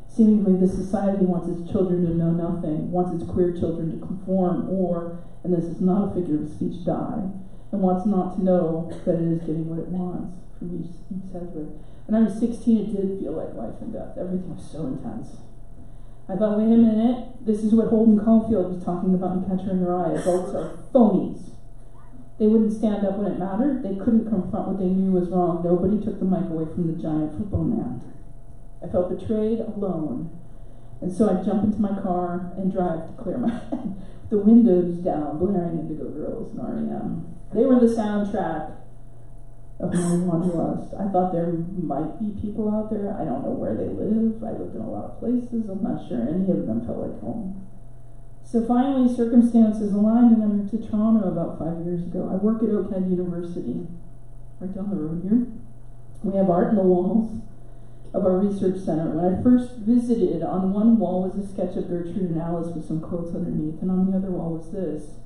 Seemingly, this society wants its children to know nothing, wants its queer children to conform, or, and this is not a figure of speech, die, and wants not to know that it is getting what it wants from each sector. When I was 16, it did feel like life and death. Everything was so intense. I thought, wait a minute, this is what Holden Caulfield was talking about in Catcher in the Rye. Adults are phonies. They wouldn't stand up when it mattered. They couldn't confront what they knew was wrong. Nobody took the mic away from the giant football man. I felt betrayed, alone. And so I'd jump into my car and drive to clear my head. The windows down, blaring Indigo Girls and R.E.M. They were the soundtrack of my wanderlust. I thought there might be people out there. I don't know where they live. I lived in a lot of places. I'm not sure any of them felt like home. So finally, circumstances aligned, and I moved to Toronto about 5 years ago. I work at OCAD University, right down the road here. We have art in the walls of our research center. When I first visited, on one wall was a sketch of Gertrude and Alice with some quotes underneath, and on the other wall was this.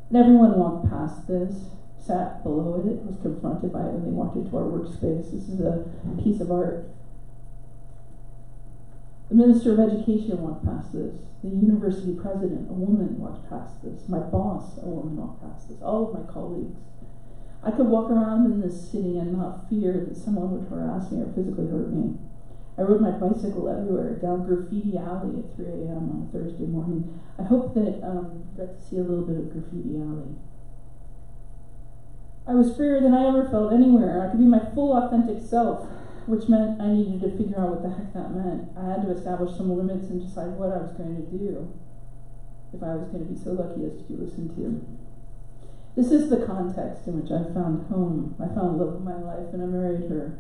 And everyone walked past this, sat below it, was confronted by it when they walked into our workspace. This is a piece of art. The Minister of Education walked past this. The university president, a woman, walked past this. My boss, a woman, walked past this. All of my colleagues. I could walk around in this city and not fear that someone would harass me or physically hurt me. I rode my bicycle everywhere, down Graffiti Alley at 3 a.m. on a Thursday morning. I hope that you got to see a little bit of Graffiti Alley. I was freer than I ever felt anywhere. I could be my full, authentic self, which meant I needed to figure out what the heck that meant. I had to establish some limits and decide what I was going to do if I was going to be so lucky as to be listened to. This is the context in which I found home. I found love of my life, and I married her.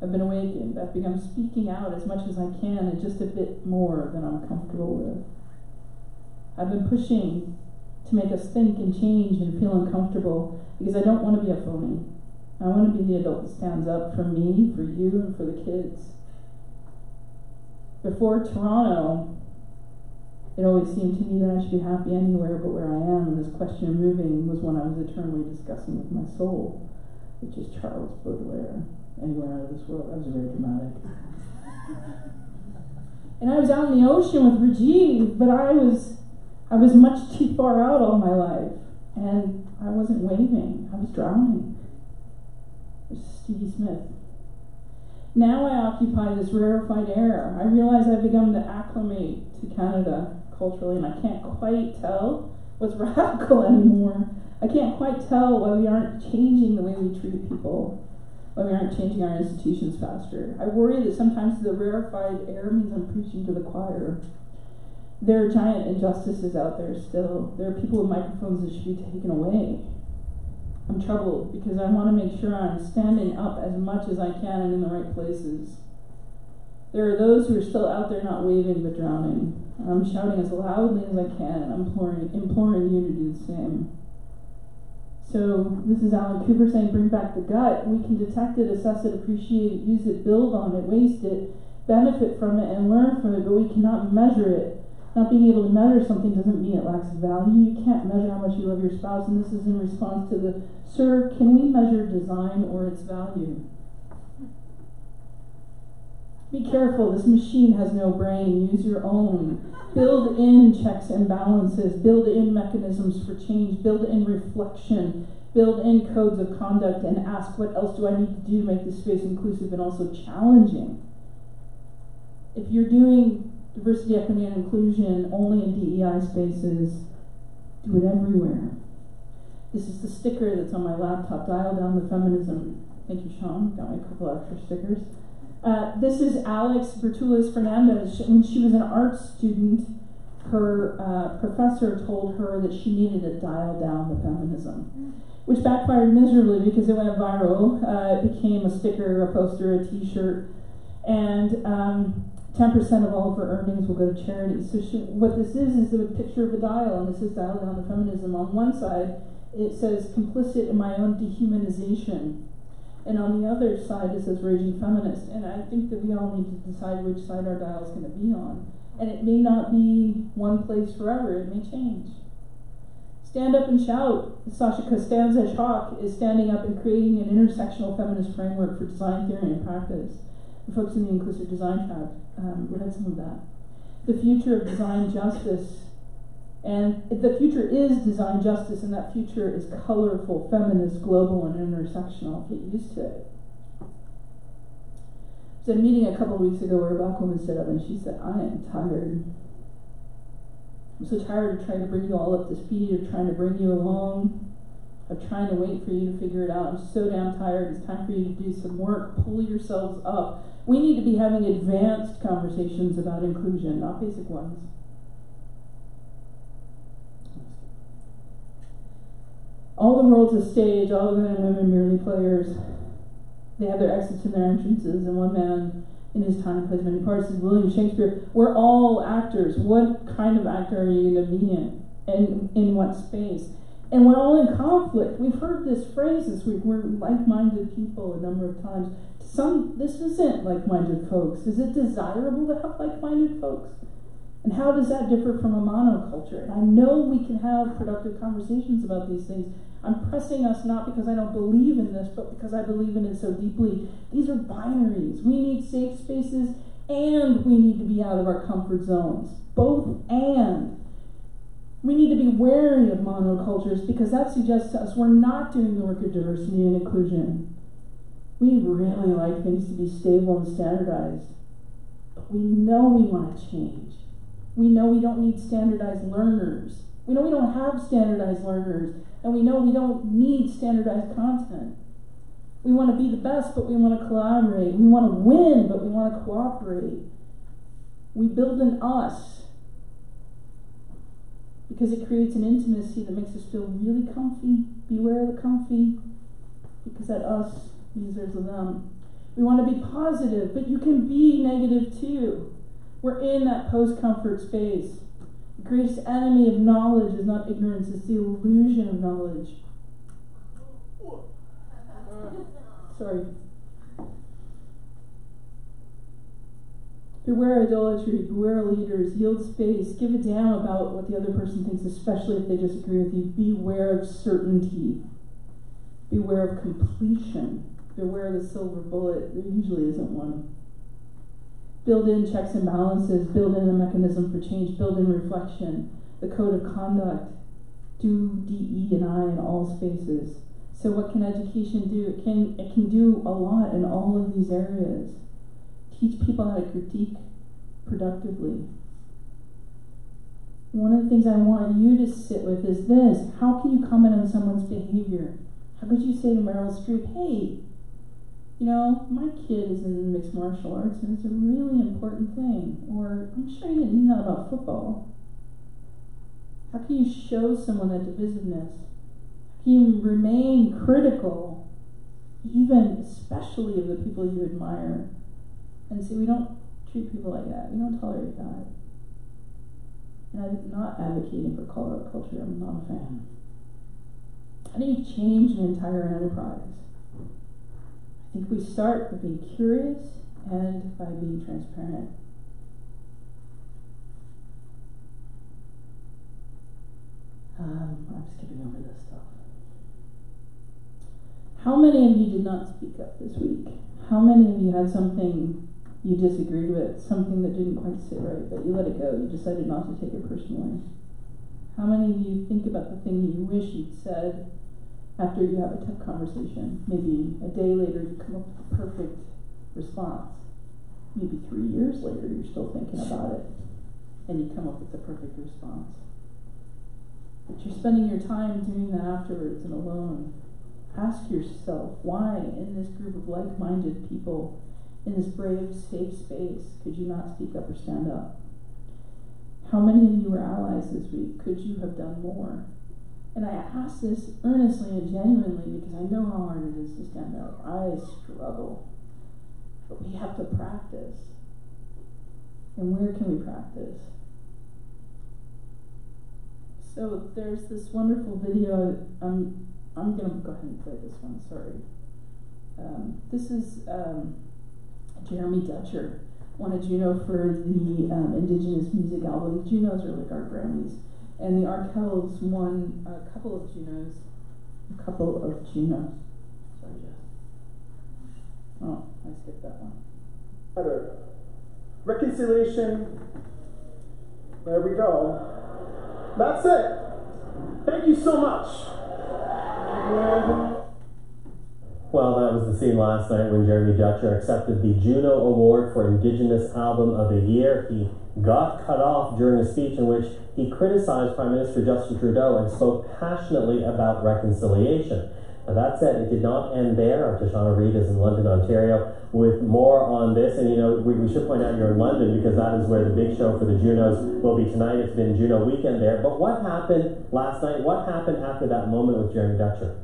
I've been awakened. I've begun speaking out as much as I can and just a bit more than I'm comfortable with. I've been pushing to make us think and change and feel uncomfortable because I don't want to be a phony. I want to be the adult that stands up for me, for you, and for the kids. Before Toronto, it always seemed to me that I should be happy anywhere but where I am, and this question of moving was one I was eternally discussing with my soul, which is Charles Baudelaire. Anywhere out of this world. That was very dramatic. And I was out in the ocean with Rajiv, but I was much too far out all my life, and I wasn't waving. I was drowning. This is Stevie Smith. Now I occupy this rarefied air. I realize I've begun to acclimate to Canada. culturally, and I can't quite tell what's radical anymore. I can't quite tell why we aren't changing the way we treat people, why we aren't changing our institutions faster. I worry that sometimes the rarefied air means I'm preaching to the choir. There are giant injustices out there still. There are people with microphones that should be taken away. I'm troubled because I want to make sure I'm standing up as much as I can and in the right places. There are those who are still out there not waving but drowning. I'm shouting as loudly as I can and imploring you to do the same. So this is Alan Cooper saying, bring back the gut. We can detect it, assess it, appreciate it, use it, build on it, waste it, benefit from it, and learn from it, but we cannot measure it. Not being able to measure something doesn't mean it lacks value. You can't measure how much you love your spouse, and this is in response to the, sir, can we measure design or its value? Be careful, this machine has no brain. Use your own. Build in checks and balances. Build in mechanisms for change. Build in reflection. Build in codes of conduct and ask, what else do I need to do to make this space inclusive and also challenging? If you're doing diversity, equity, and inclusion only in DEI spaces, do it everywhere. This is the sticker that's on my laptop. Dial down the feminism. Thank you, Sean. Got me a couple extra stickers. This is Alex Bertulis Fernandez. When she was an art student, her professor told her that she needed to dial down the feminism, which backfired miserably because it went viral. It became a sticker, a poster, a t-shirt, and 10% of all of her earnings will go to charity. So what this is a picture of a dial, and this is dial down the feminism. On one side, it says complicit in my own dehumanization. And on the other side, it says raging feminist. And I think that we all need to decide which side our dial is going to be on. And it may not be one place forever. It may change. Stand up and shout. Sasha Costanza-Schock is standing up and creating an intersectional feminist framework for design theory and practice. The folks in the Inclusive Design Track read some of that. The future of design justice. And the future is design justice, and that future is colorful, feminist, global, and intersectional. Get used to it. I was at a meeting a couple of weeks ago where a black woman stood up and she said, I am tired. I'm so tired of trying to bring you all up to speed, of trying to bring you along, of trying to wait for you to figure it out. I'm so damn tired. It's time for you to do some work. Pull yourselves up. We need to be having advanced conversations about inclusion, not basic ones. All the world's a stage, all the men and women merely players. They have their exits and their entrances, and one man in his time plays many parts. As William Shakespeare, we're all actors. What kind of actor are you going to be in? And in what space? And we're all in conflict. We've heard this phrase this week, we're like-minded people a number of times. This isn't like-minded folks. Is it desirable to have like-minded folks? And how does that differ from a monoculture? And I know we can have productive conversations about these things. I'm pressing us not because I don't believe in this, but because I believe in it so deeply. These are binaries. We need safe spaces, and we need to be out of our comfort zones. Both and. We need to be wary of monocultures because that suggests to us we're not doing the work of diversity and inclusion. We really like things to be stable and standardized, but we know we want to change. We know we don't need standardized learners. We know we don't have standardized learners, and we know we don't need standardized content. We want to be the best, but we want to collaborate. We want to win, but we want to cooperate. We build an us because it creates an intimacy that makes us feel really comfy. Beware of the comfy, because that us means there's a them. We want to be positive, but you can be negative too. We're in that post-comfort space. The greatest enemy of knowledge is not ignorance, it's the illusion of knowledge. Sorry. Beware idolatry, beware leaders, yield space, give a damn about what the other person thinks, especially if they disagree with you. Beware of certainty. Beware of completion. Beware of the silver bullet. There usually isn't one. Build in checks and balances, build in a mechanism for change, build in reflection, the code of conduct, do DE&I in all spaces. So what can education do? It can do a lot in all of these areas. Teach people how to critique productively. One of the things I want you to sit with is this. How can you comment on someone's behavior? How could you say to Meryl Streep, hey, you know, my kid is in mixed martial arts and it's a really important thing. Or, I'm sure you didn't mean that about football. How can you show someone that divisiveness? How can you remain critical, even especially of the people you admire? And say, we don't treat people like that. We don't tolerate that. And I'm not advocating for call-out culture. I'm not a fan. How do you change an entire enterprise? I think we start by being curious and by being transparent. I'm skipping over this stuff. How many of you did not speak up this week? How many of you had something you disagreed with, something that didn't quite sit right, but you let it go, you decided not to take it personally? How many of you think about the thing you wish you'd said after you have a tough conversation? Maybe a day later you come up with the perfect response. Maybe 3 years later you're still thinking about it, and you come up with the perfect response. But you're spending your time doing that afterwards and alone. Ask yourself, why in this group of like-minded people, in this brave, safe space, could you not speak up or stand up? How many of you were allies this week? Could you have done more? And I ask this earnestly and genuinely because I know how hard it is to stand up. I struggle. But we have to practice. And where can we practice? So there's this wonderful video. I'm going to go ahead and play this one, sorry. This is Jeremy Dutcher won a Juno for the Indigenous Music Album. Junos are like our Grammys. And the Arkells won a couple of Junos. Sorry, Jess. Oh, I skipped that one. Better. Reconciliation. There we go. That's it. Thank you so much. Well, that was the scene last night when Jeremy Dutcher accepted the Juno Award for Indigenous Album of the Year. He got cut off during a speech in which he criticized Prime Minister Justin Trudeau and spoke passionately about reconciliation. Now that said, it did not end there. Our Tashana Reid is in London, Ontario, with more on this. And you know, we should point out you're in London because that is where the big show for the Junos will be tonight. It's been Juno weekend there. But what happened last night? What happened after that moment with Jeremy Dutcher?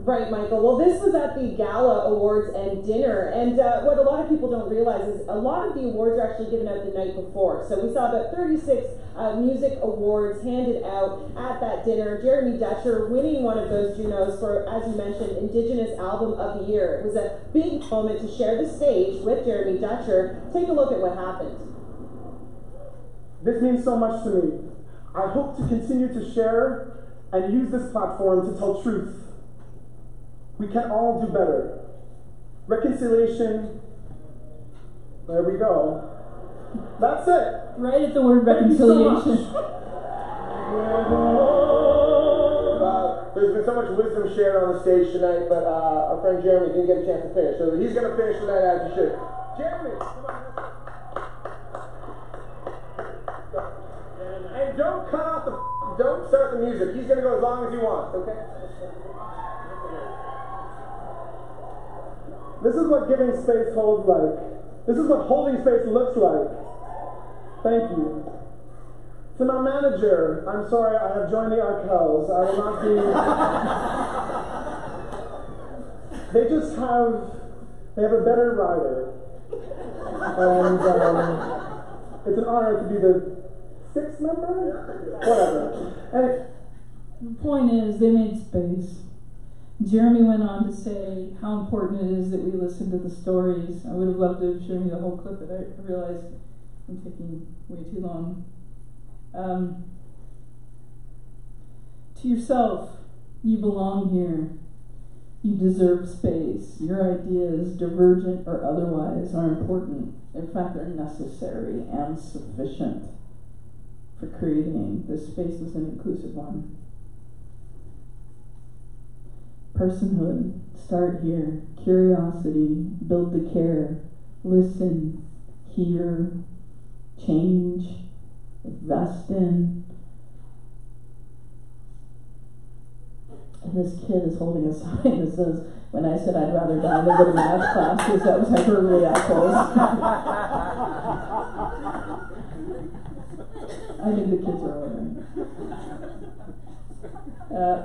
Right, Michael. Well, this was at the Gala Awards and dinner, and what a lot of people don't realize is a lot of the awards are actually given out the night before. So we saw about 36 music awards handed out at that dinner. Jeremy Dutcher winning one of those Junos for, as you mentioned, Indigenous Album of the Year. It was a big moment to share the stage with Jeremy Dutcher. Take a look at what happened. This means so much to me. I hope to continue to share and use this platform to tell truth. We can all do better. Reconciliation. There we go. That's it. Right at the word reconciliation. So there's been so much wisdom shared on the stage tonight, but our friend Jeremy didn't get a chance to finish, so he's going to finish tonight as he should. Jeremy, come on. And don't cut out don't start the music. He's going to go as long as he wants, okay? This is what giving space holds like. This is what holding space looks like. Thank you. To my manager, I'm sorry I have joined the Arkells. I will not be... They have a better rider. And it's an honor to be the 6th member? Whatever. And the point is, they made space. Jeremy went on to say how important it is that we listen to the stories. I would have loved to have shown you the whole clip, but I realized I'm taking way too long. To yourself, you belong here. You deserve space. Your ideas, divergent or otherwise, are important. In fact, they're necessary and sufficient for creating this space as an inclusive one. Personhood, start here. Curiosity, build the care. Listen, hear, change, invest in. And this kid is holding a sign that says, when I said I'd rather die than go to math class, because that was hyperbole assholes. I think the kids are all right.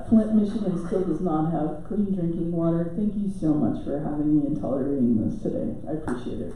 Flint, Michigan still does not have clean drinking water. Thank you so much for having me and tolerating this today. I appreciate it.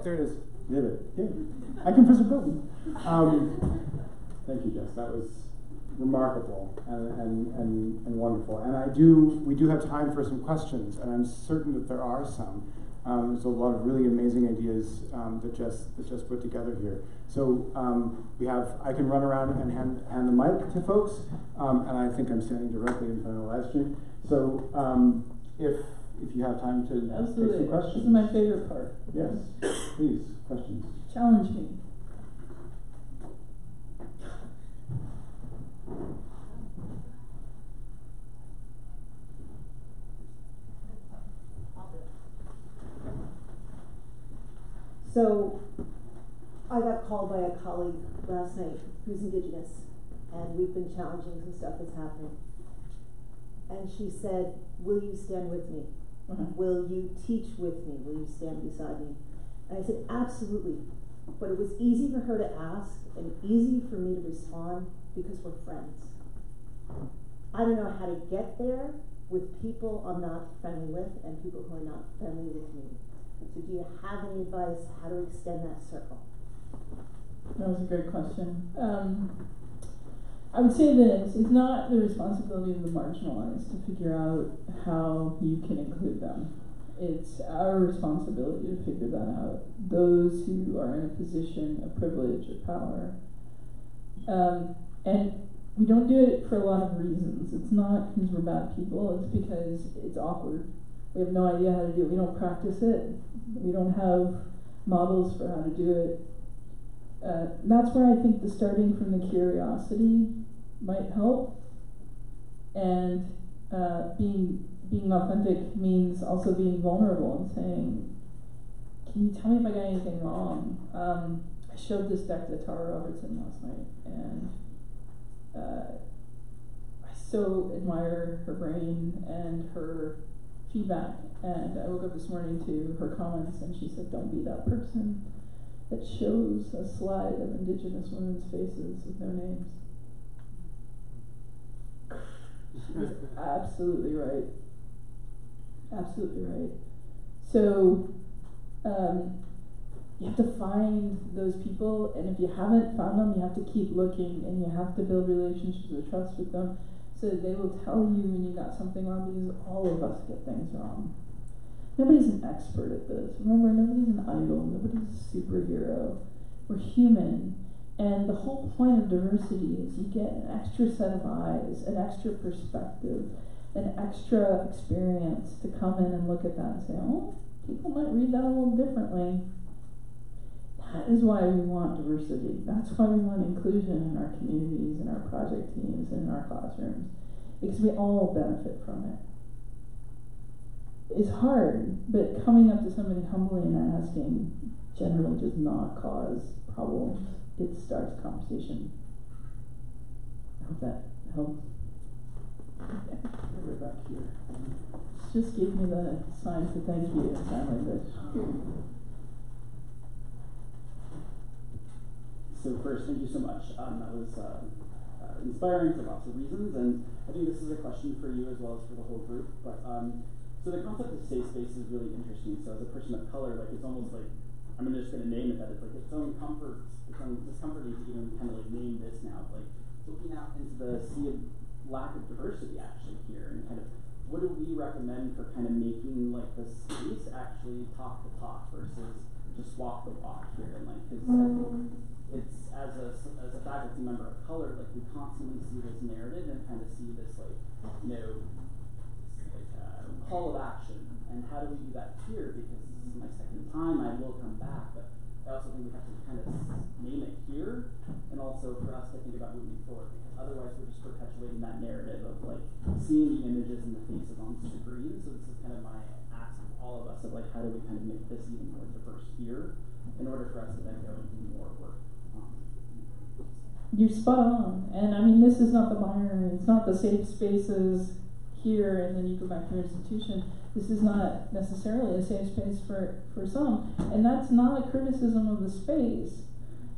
There it is. Did it? Yeah. I can press a button. Thank you, Jess. That was remarkable and wonderful. And we do have time for some questions, and I'm certain that there are some. There's a lot of really amazing ideas that Jess put together here. So I can run around and hand the mic to folks, and I think I'm standing directly in front of the live stream. So if you have time to take some questions. This is my favorite part. Yes, please, questions. Challenge me. So, I got called by a colleague last night who's Indigenous, and we've been challenging some stuff that's happening. And she said, will you stand with me? Will you teach with me? Will you stand beside me? And I said, absolutely. But it was easy for her to ask and easy for me to respond because we're friends. I don't know how to get there with people I'm not friendly with and people who are not friendly with me. So do you have any advice how to extend that circle? That was a great question. I would say this, it's not the responsibility of the marginalized to figure out how you can include them. It's our responsibility to figure that out. Those who are in a position of privilege or power. And we don't do it for a lot of reasons. It's not because we're bad people, it's because it's awkward. We have no idea how to do it. We don't practice it. We don't have models for how to do it. That's where I think the starting from the curiosity might help. And being authentic means also being vulnerable and saying, can you tell me if I got anything wrong? I showed this deck to Tara Robertson last night, and I so admire her brain and her feedback. And I woke up this morning to her comments, and she said, don't be that person that shows a slide of Indigenous women's faces with no names. Absolutely right. Absolutely right. So you have to find those people, and if you haven't found them, you have to keep looking, and you have to build relationships of trust with them so that they will tell you when you got something wrong, because all of us get things wrong. Nobody's an expert at this. Remember, nobody's an idol, nobody's a superhero. We're human. And the whole point of diversity is you get an extra set of eyes, an extra perspective, an extra experience to come in and look at that and say, oh, people might read that a little differently. That is why we want diversity. That's why we want inclusion in our communities, in our project teams, and in our classrooms. Because we all benefit from it. It's hard, but coming up to somebody humbly and asking generally does not cause problems. It starts a conversation. I hope that helps. Right back here. Just gave me the sign to thank you in sign language. So first, thank you so much. That was inspiring for lots of reasons, and I think this is a question for you as well as for the whole group. But so the concept of safe space is really interesting. So as a person of color, like it's almost like I'm just going to name it that it's like its own comfort. It's discomforting to even kind of like name this now. Like looking out into the sea of lack of diversity actually here, and kind of what do we recommend for kind of making like the space actually talk the talk versus just walk the walk here? And like, because I think it's as a faculty member of color, like we constantly see this narrative and kind of see this like, you know, call of action. And how do we do that here? Because this is my second time, I will come back, but I also think we have to kind of name it here, and also for us to think about moving forward, because otherwise we're just perpetuating that narrative of like seeing the images and the faces on screen. So this is kind of my ask of all of us of like, how do we kind of make this even more diverse here in order for us to then go and do more work. You're spot on, and I mean, this is not the binary, it's not the safe spaces here and then you go back to your institution. This is not necessarily a safe space for some, and that's not a criticism of the space.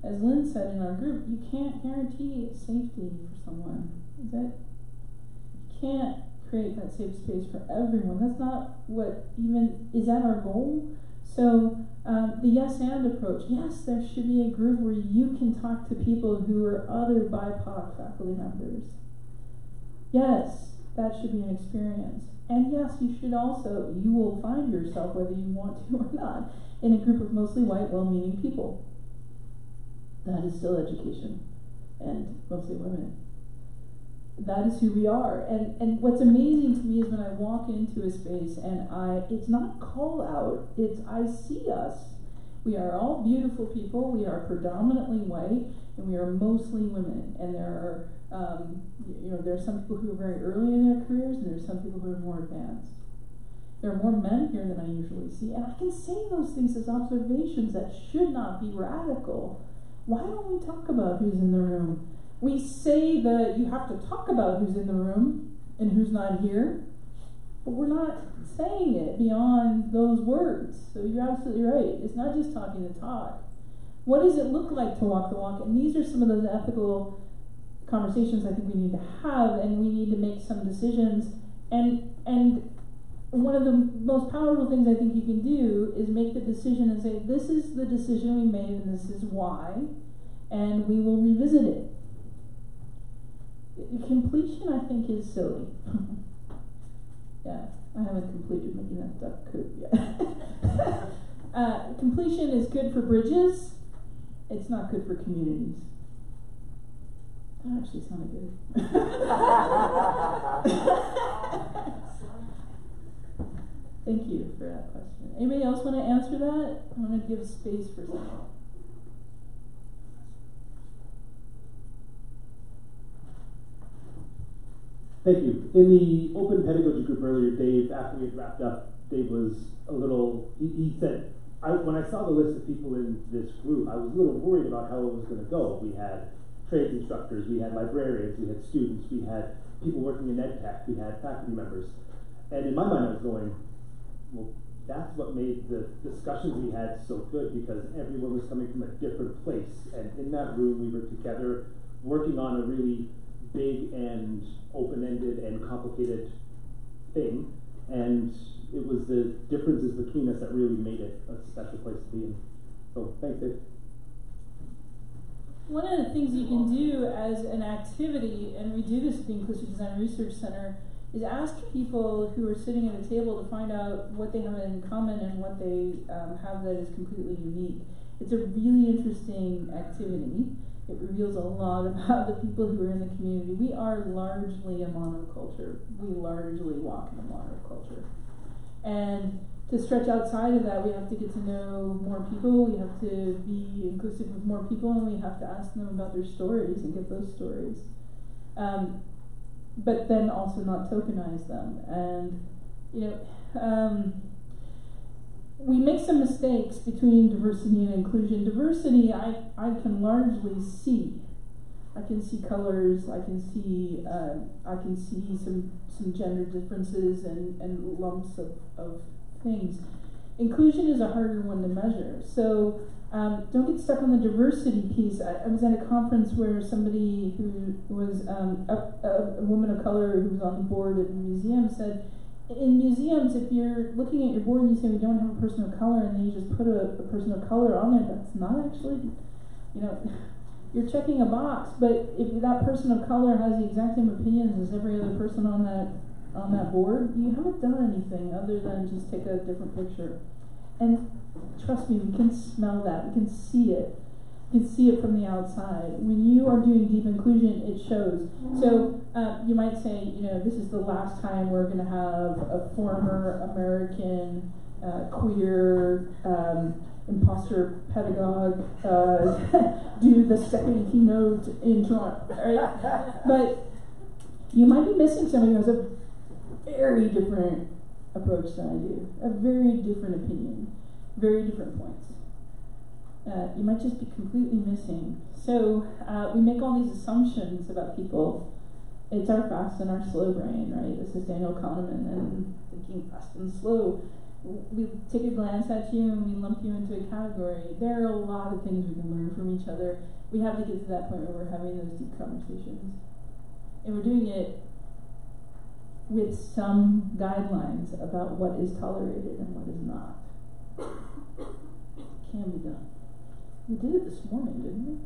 As Lynn said in our group, you can't guarantee safety for someone. You can't create that safe space for everyone. That's not what even, is that our goal? So the yes and approach, yes, there should be a group where you can talk to people who are other BIPOC faculty members. Yes, that should be an experience. And yes, you should also, you will find yourself, whether you want to or not, in a group of mostly white, well-meaning people. That is still education, and mostly women. That is who we are. And what's amazing to me is when I walk into a space and it's not call out, it's I see us. We are all beautiful people, we are predominantly white, and we are mostly women. And there are there are some people who are very early in their careers, and there are some people who are more advanced. There are more men here than I usually see, and I can say those things as observations that should not be radical. Why don't we talk about who's in the room? We say that you have to talk about who's in the room and who's not here, but we're not saying it beyond those words. So you're absolutely right. It's not just talking the talk. What does it look like to walk the walk? And these are some of those ethical conversations I think we need to have, and we need to make some decisions. And one of the most powerful things I think you can do is make the decision and say, this is the decision we made and this is why, and we will revisit it. Completion, I think, is silly. Yeah, I haven't completed making that duck coop yet. Completion is good for bridges. It's not good for communities. That actually sounded good. Thank you for that question. Anybody else want to answer that? I want to give space for someone. Thank you. In the open pedagogy group earlier, Dave, after we had wrapped up, Dave was a little, he said, when I saw the list of people in this group, I was a little worried about how it was going to go. We had trades instructors, we had librarians, we had students, we had people working in ed tech, we had faculty members. And in my mind I was going, well, that's what made the discussions we had so good, because everyone was coming from a different place. And in that room we were together working on a really big and open-ended and complicated thing. And it was the differences between us that really made it a special place to be in. So thanks, Dave. One of the things you can do as an activity, and we do this at the Inclusive Design Research Center, is ask people who are sitting at a table to find out what they have in common and what they have that is completely unique. It's a really interesting activity. It reveals a lot about the people who are in the community. We are largely a monoculture. We largely walk in a monoculture. And to stretch outside of that, we have to get to know more people, we have to be inclusive with more people, and we have to ask them about their stories and get those stories. But then also not tokenize them. And, we make some mistakes between diversity and inclusion. Diversity, I can largely see. I can see colors, I can see some gender differences and lumps of things. Inclusion is a harder one to measure. So don't get stuck on the diversity piece. I was at a conference where somebody who was a woman of color who was on the board at a museum said, in museums, if you're looking at your board and you say we don't have a person of color, and then you just put a person of color on there, that's not actually, you're checking a box. But if that person of color has the exact same opinions as every other person on that on that board, you haven't done anything other than just take a different picture. And trust me, we can smell that, we can see it. You can see it from the outside. When you are doing deep inclusion, it shows. So you might say, this is the last time we're going to have a former American queer imposter pedagogue do the second keynote in Toronto, right? But you might be missing somebody who has a very different approach than I do, a very different opinion, very different points. You might just be completely missing. So we make all these assumptions about people. It's our fast and our slow brain, right? This is Daniel Kahneman and thinking fast and slow. We take a glance at you and we lump you into a category. There are a lot of things we can learn from each other. We have to get to that point where we're having those deep conversations. And we're doing it with some guidelines about what is tolerated and what is not. It can be done. We did it this morning, didn't we?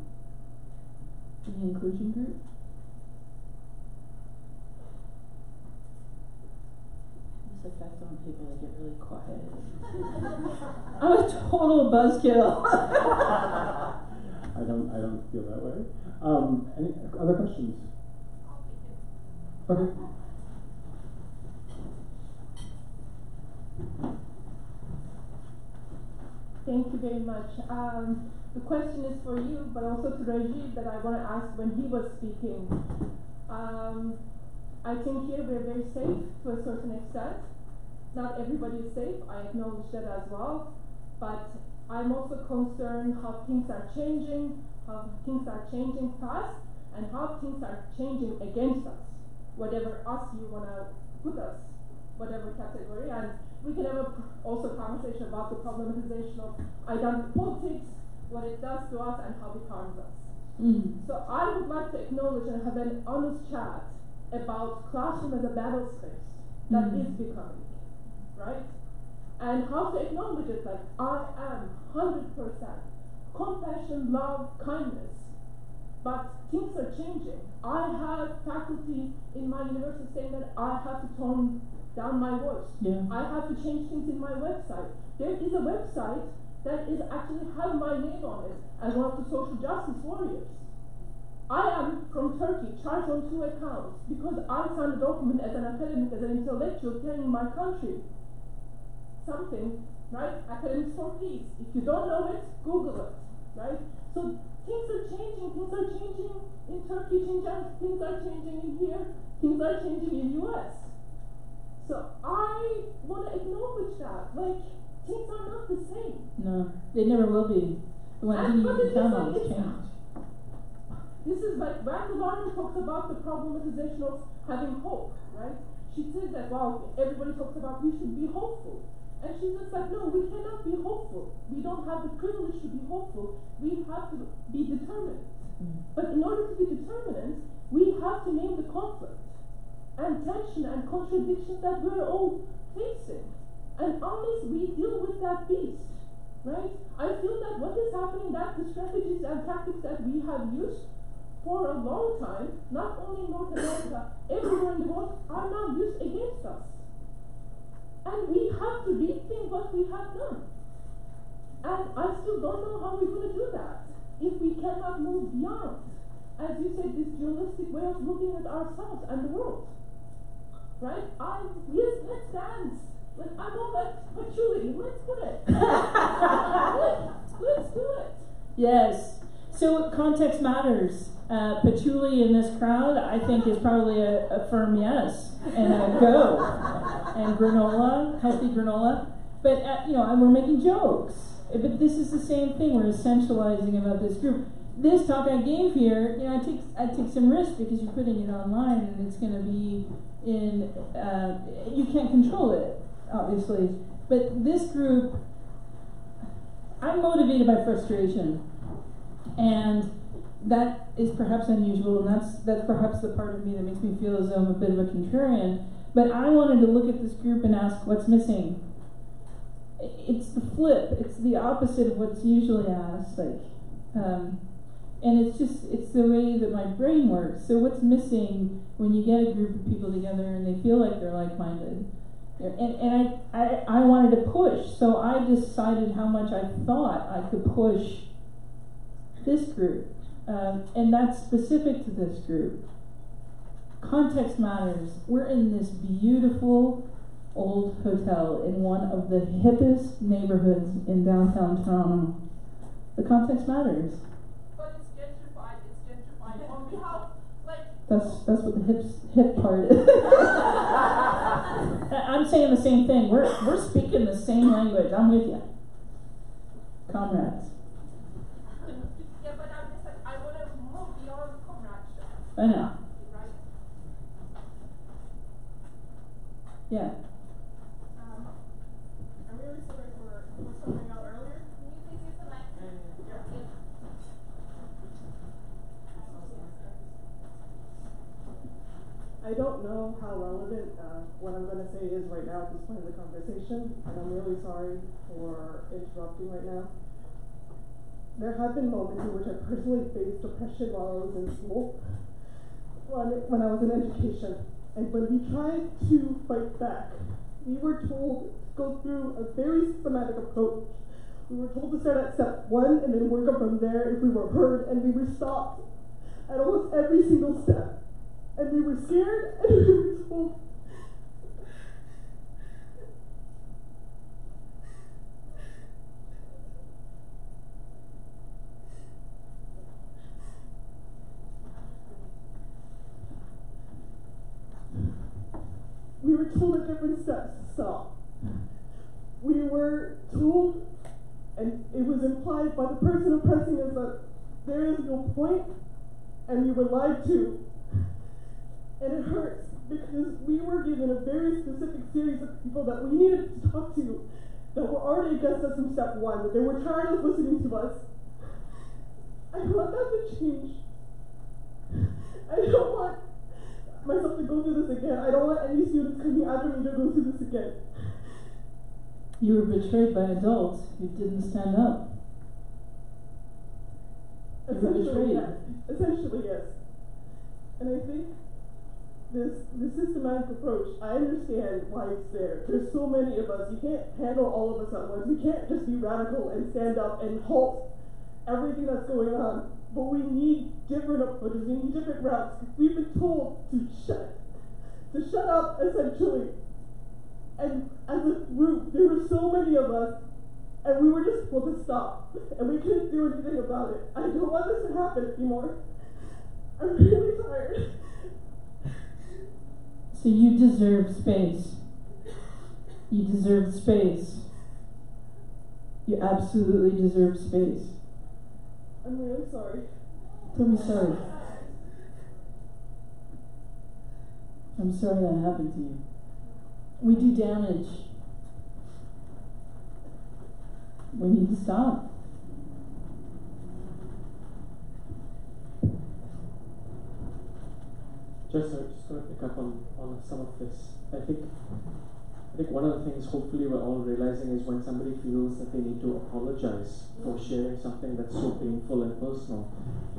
In the inclusion group. This effect on people, they get really quiet. I'm a total buzzkill. I don't feel that way. Any other questions? Okay. Thank you very much. The question is for you, but also to Rajiv, that I want to ask when he was speaking. I think here we're very safe to a certain extent. Not everybody is safe, I acknowledge that as well. But I'm also concerned how things are changing fast, and how things are changing against us. Whatever us you want to put us, whatever category. And we can have also a conversation about the problematization of identity politics, what it does to us and how it harms us. So I would like to acknowledge and have an honest chat about classroom as a battle space that is becoming, right? And how to acknowledge it, like I am 100% compassion, love, kindness, but things are changing. I have faculty in my university saying that I have to tone down my voice. I have to change things in my website. There is a website that is actually have my name on it as one of the social justice warriors. I am from Turkey, charged on 2 accounts because I signed a document as an academic, as an intellectual, telling my country something, right? Academics for Peace. If you don't know it, Google it, right? So things are changing in Turkey, things are changing in here, things are changing in US. So I want to acknowledge that, like, things are not the same. No, they never will be. The one thing you can count on is change. This is like Randall Arnold talks about the problematization of having hope, right? She says that, wow, everybody talks about we should be hopeful. And she's just like, no, we cannot be hopeful. We don't have the privilege to be hopeful. We have to be determined. But in order to be determined, we have to name the conflict and tension and contradictions that we're all facing. And unless we deal with that beast, right? I feel that what is happening, that the strategies and tactics that we have used for a long time, not only in North America, everywhere in the world, are now used against us. And we have to rethink what we have done. And I still don't know how we're going to do that if we cannot move beyond, as you said, this dualistic way of looking at ourselves and the world. Right? Yes, let's dance. I'm all like patchouli. Let's put it. Let's do it. Yes. So context matters. Patchouli in this crowd, I think, is probably a firm yes and a go. And granola, healthy granola. But we're making jokes. But this is the same thing. We're essentializing about this group. This talk I gave here, I take some risk because you're putting it online and it's going to be in. You can't control it, obviously. But this group, I'm motivated by frustration, and that is perhaps unusual, and that's perhaps the part of me that makes me feel as though I'm a bit of a contrarian. But I wanted to look at this group and ask what's missing. It's the flip. It's the opposite of what's usually asked. And it's the way that my brain works. So what's missing when you get a group of people together and they feel like they're like-minded? And I wanted to push, so I decided how much I thought I could push this group. And that's specific to this group. Context matters. We're in this beautiful old hotel in one of the hippest neighborhoods in downtown Toronto. The context matters. But it's gentrified. It's gentrified on behalf, like. That's what the hip part is. I'm saying the same thing. We're speaking the same language. I'm with you, comrades. Yeah, but I'm just like, I want to move beyond comradeship. I know. Right? Yeah. I'm really sorry for something out earlier. Can you please use the mic? I don't know how relevant what I'm going to say is right now at this point in the conversation, and I'm really sorry for interrupting right now. There have been moments in which I personally faced depression while I was in school, when I was in education. And when we tried to fight back, we were told to go through a very systematic approach. We were told to start at step 1 and then work up from there if we were heard, and we were stopped at almost every single step. And we were scared, and we were told at different steps to stop. We were told, and it was implied by the person oppressing us, that there is no point, and we were lied to. And it hurts because we were given a very specific series of people that we needed to talk to that were already against us from step 1, that they were tired of listening to us. I want that to change. I don't want myself to go through this again. I don't want any students coming after me to go through this again. You were betrayed by adults who didn't stand up. Essentially, yes. Essentially, yes. And I think this systematic approach, I understand why it's there. There's so many of us. You can't handle all of us at once. We can't just be radical and stand up and halt everything that's going on. But we need different approaches. We need different routes. We've been told to shut up, essentially. And as a group, there were so many of us, and we were just told to stop. And we couldn't do anything about it. I don't want this to happen anymore. I'm really tired. So you deserve space. You deserve space. You absolutely deserve space. I'm really sorry. Don't be sorry. I'm sorry that happened to you. We do damage. We need to stop. Jess, I'm just going to pick up on some of this. I think one of the things hopefully we're all realizing is when somebody feels that they need to apologize for sharing something that's so painful and personal,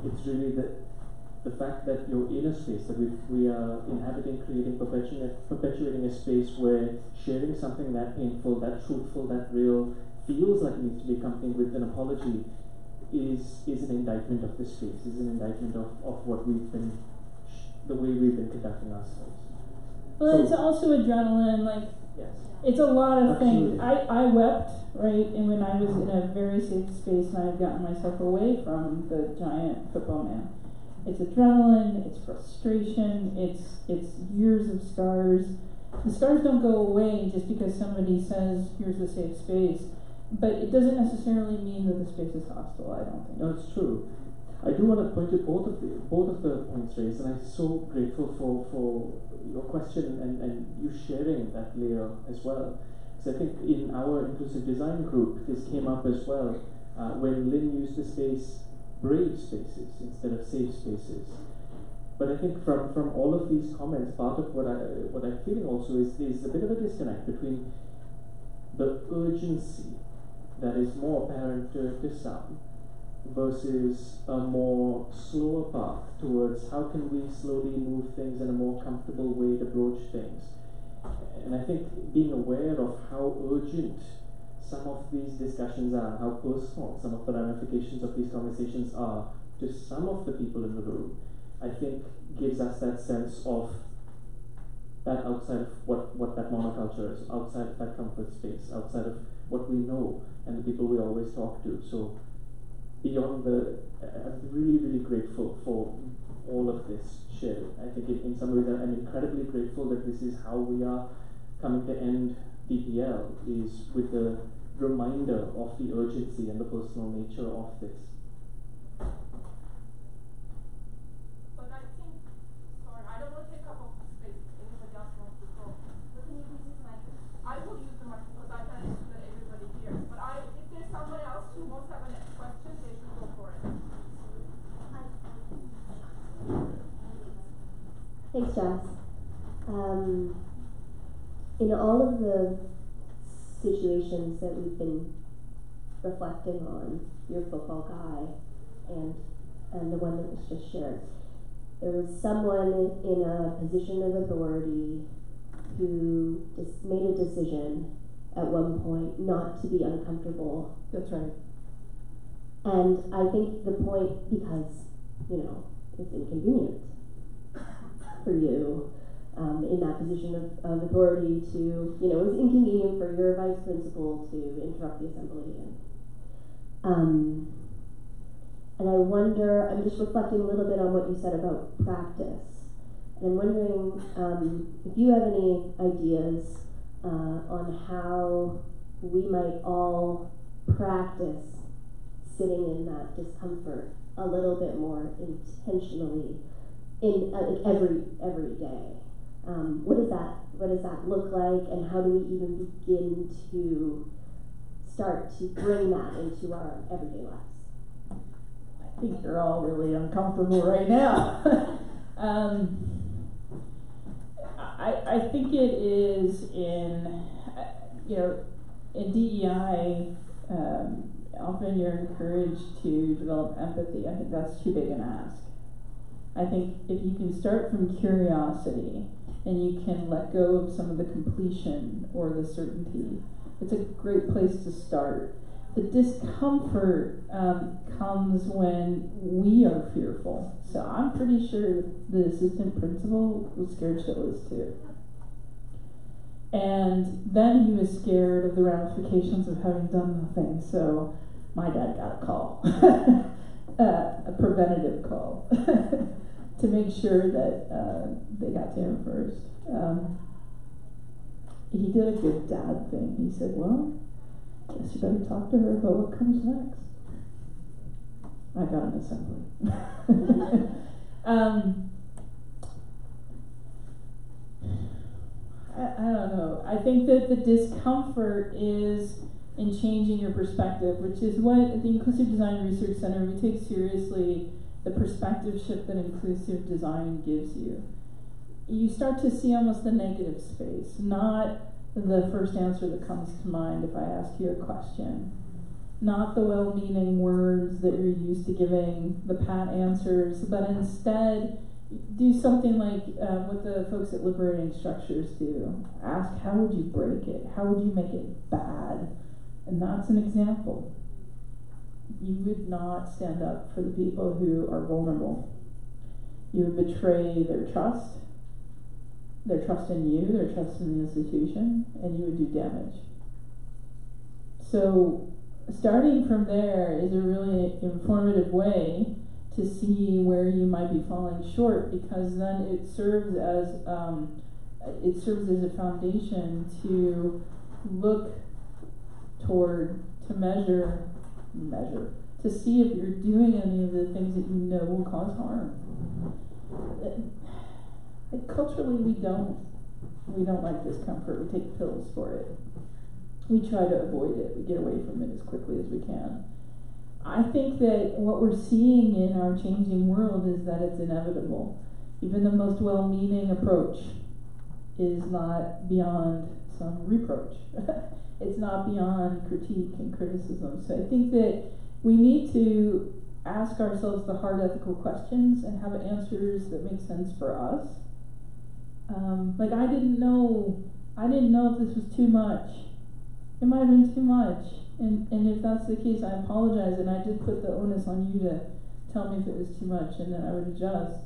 it's really the fact that you're in a space, that we are inhabiting, creating, perpetuating a space where sharing something that painful, that truthful, that real, feels like it needs to be accompanied with an apology is an indictment of this space, is an indictment of what we've been, the way we've been conducting ourselves. Well, so, it's also adrenaline, like, yes. It's a lot of Absolutely. things. I wept, right, and when I was in a very safe space and I had gotten myself away from the giant football man. It's adrenaline, it's frustration, it's years of scars. The scars don't go away just because somebody says, here's a safe space. But it doesn't necessarily mean that the space is hostile, I don't think. No, it's true. I do want to point to both of the points raised, and I'm so grateful for your question and you sharing that layer as well. Because I think in our inclusive design group, this came up as well when Lynn used the space brave spaces instead of safe spaces. But I think from all of these comments, part of what I'm feeling also is a bit of a disconnect between the urgency that is more apparent to some versus a more slower path towards how can we slowly move things in a more comfortable way to broach things. And I think being aware of how urgent some of these discussions are, how personal some of the ramifications of these conversations are to some of the people in the room, I think gives us that sense of that outside of what that monoculture is, outside of that comfort space, outside of what we know and the people we always talk to. So beyond I'm really, really grateful for all of this shared. I think in some ways I'm incredibly grateful that this is how we are coming to end DPL, is with the reminder of the urgency and the personal nature of this. But I think, sorry, I don't want to take up all the space if anybody else wants to talk. But can you please use the mic? I will use the mic because I managed to let everybody hear. But if there's someone else who wants to have a next question, they should go for it. Thanks, Jess. In all of the situations that we've been reflecting on, your football guy and the one that was just shared, there was someone in a position of authority who just made a decision at one point not to be uncomfortable. That's right. And I think the point, because, it's inconvenient for you in that position of authority to, it was inconvenient for your vice principal to interrupt the assembly. And I wonder, I'm just reflecting a little bit on what you said about practice. And I'm wondering if you have any ideas on how we might all practice sitting in that discomfort a little bit more intentionally in every day. What does that look like, and how do we even begin to start to bring that into our everyday lives? I think you're all really uncomfortable right now. I think it is in DEI, often you're encouraged to develop empathy. I think that's too big an ask. I think if you can start from curiosity and you can let go of some of the completion or the certainty, it's a great place to start. The discomfort comes when we are fearful. So I'm pretty sure the assistant principal was scared shitless too. And then he was scared of the ramifications of having done nothing. So my dad got a call, a preventative call, to make sure that they got to him first. He did a good dad thing. He said, well, guess you better talk to her about what comes next. I got an assembly. I don't know. I think that the discomfort is in changing your perspective, which is what the Inclusive Design Research Center, we take seriously the perspective shift that inclusive design gives you. You start to see almost the negative space, not the first answer that comes to mind if I ask you a question, not the well-meaning words that you're used to giving, the pat answers, but instead do something like what the folks at Liberating Structures do. Ask, how would you break it? How would you make it bad? And that's an example. You would not stand up for the people who are vulnerable. You would betray their trust in you, their trust in the institution, and you would do damage. So starting from there is a really informative way to see where you might be falling short, because then it serves as a foundation to look toward, to measure, to see if you're doing any of the things that you know will cause harm. Culturally, we don't like discomfort. We take pills for it. We try to avoid it. We get away from it as quickly as we can. I think that what we're seeing in our changing world is that it's inevitable. Even the most well-meaning approach is not beyond some reproach. It's not beyond critique and criticism. So I think that we need to ask ourselves the hard ethical questions and have answers that make sense for us. Like I didn't know if this was too much. It might have been too much. And if that's the case, I apologize, and I did put the onus on you to tell me if it was too much, and then I would adjust.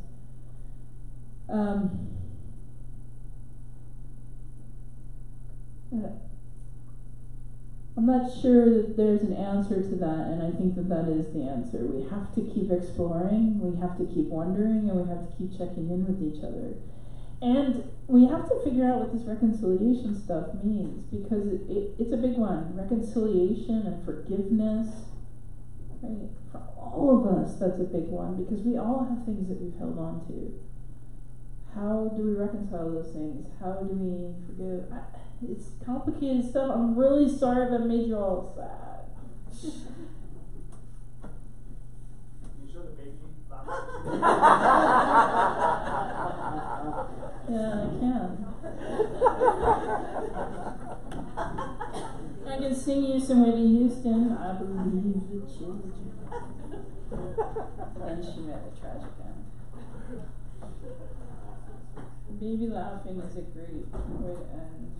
I'm not sure that there's an answer to that, and I think that is the answer. We have to keep exploring, we have to keep wondering, and we have to keep checking in with each other. And we have to figure out what this reconciliation stuff means, because it's a big one. Reconciliation and forgiveness, right? For all of us, that's a big one, because we all have things that we've held on to. How do we reconcile those things? How do we forgive? It's complicated stuff. I'm really sorry if I made you all sad. You show the baby Yeah, I can. I can sing you some Whitney Houston. I believe the children. Then she met a tragic end. Baby laughing is a great way to end.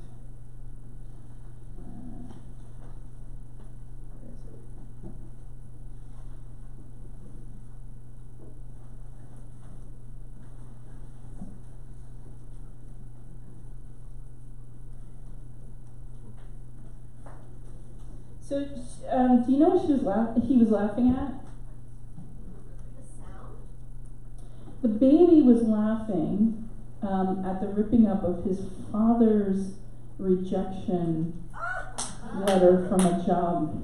So, do you know what he was laughing at? The sound? The baby was laughing at the ripping up of his father's rejection letter from a job.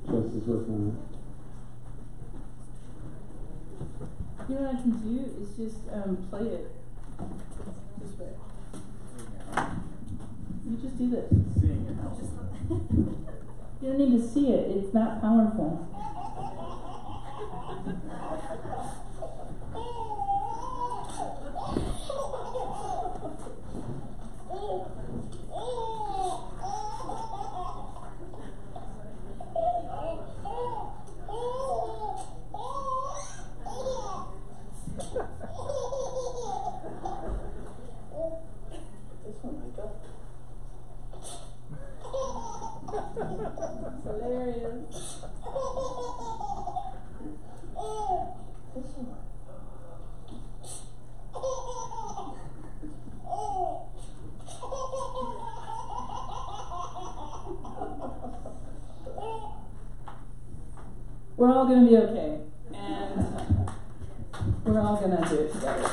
Jess is working on it. You know what I can do is just play it this way. You just do this. Seeing it helps. You don't need to see it. It's not powerful. Hilarious. We're all going to be okay, and we're all going to do it together.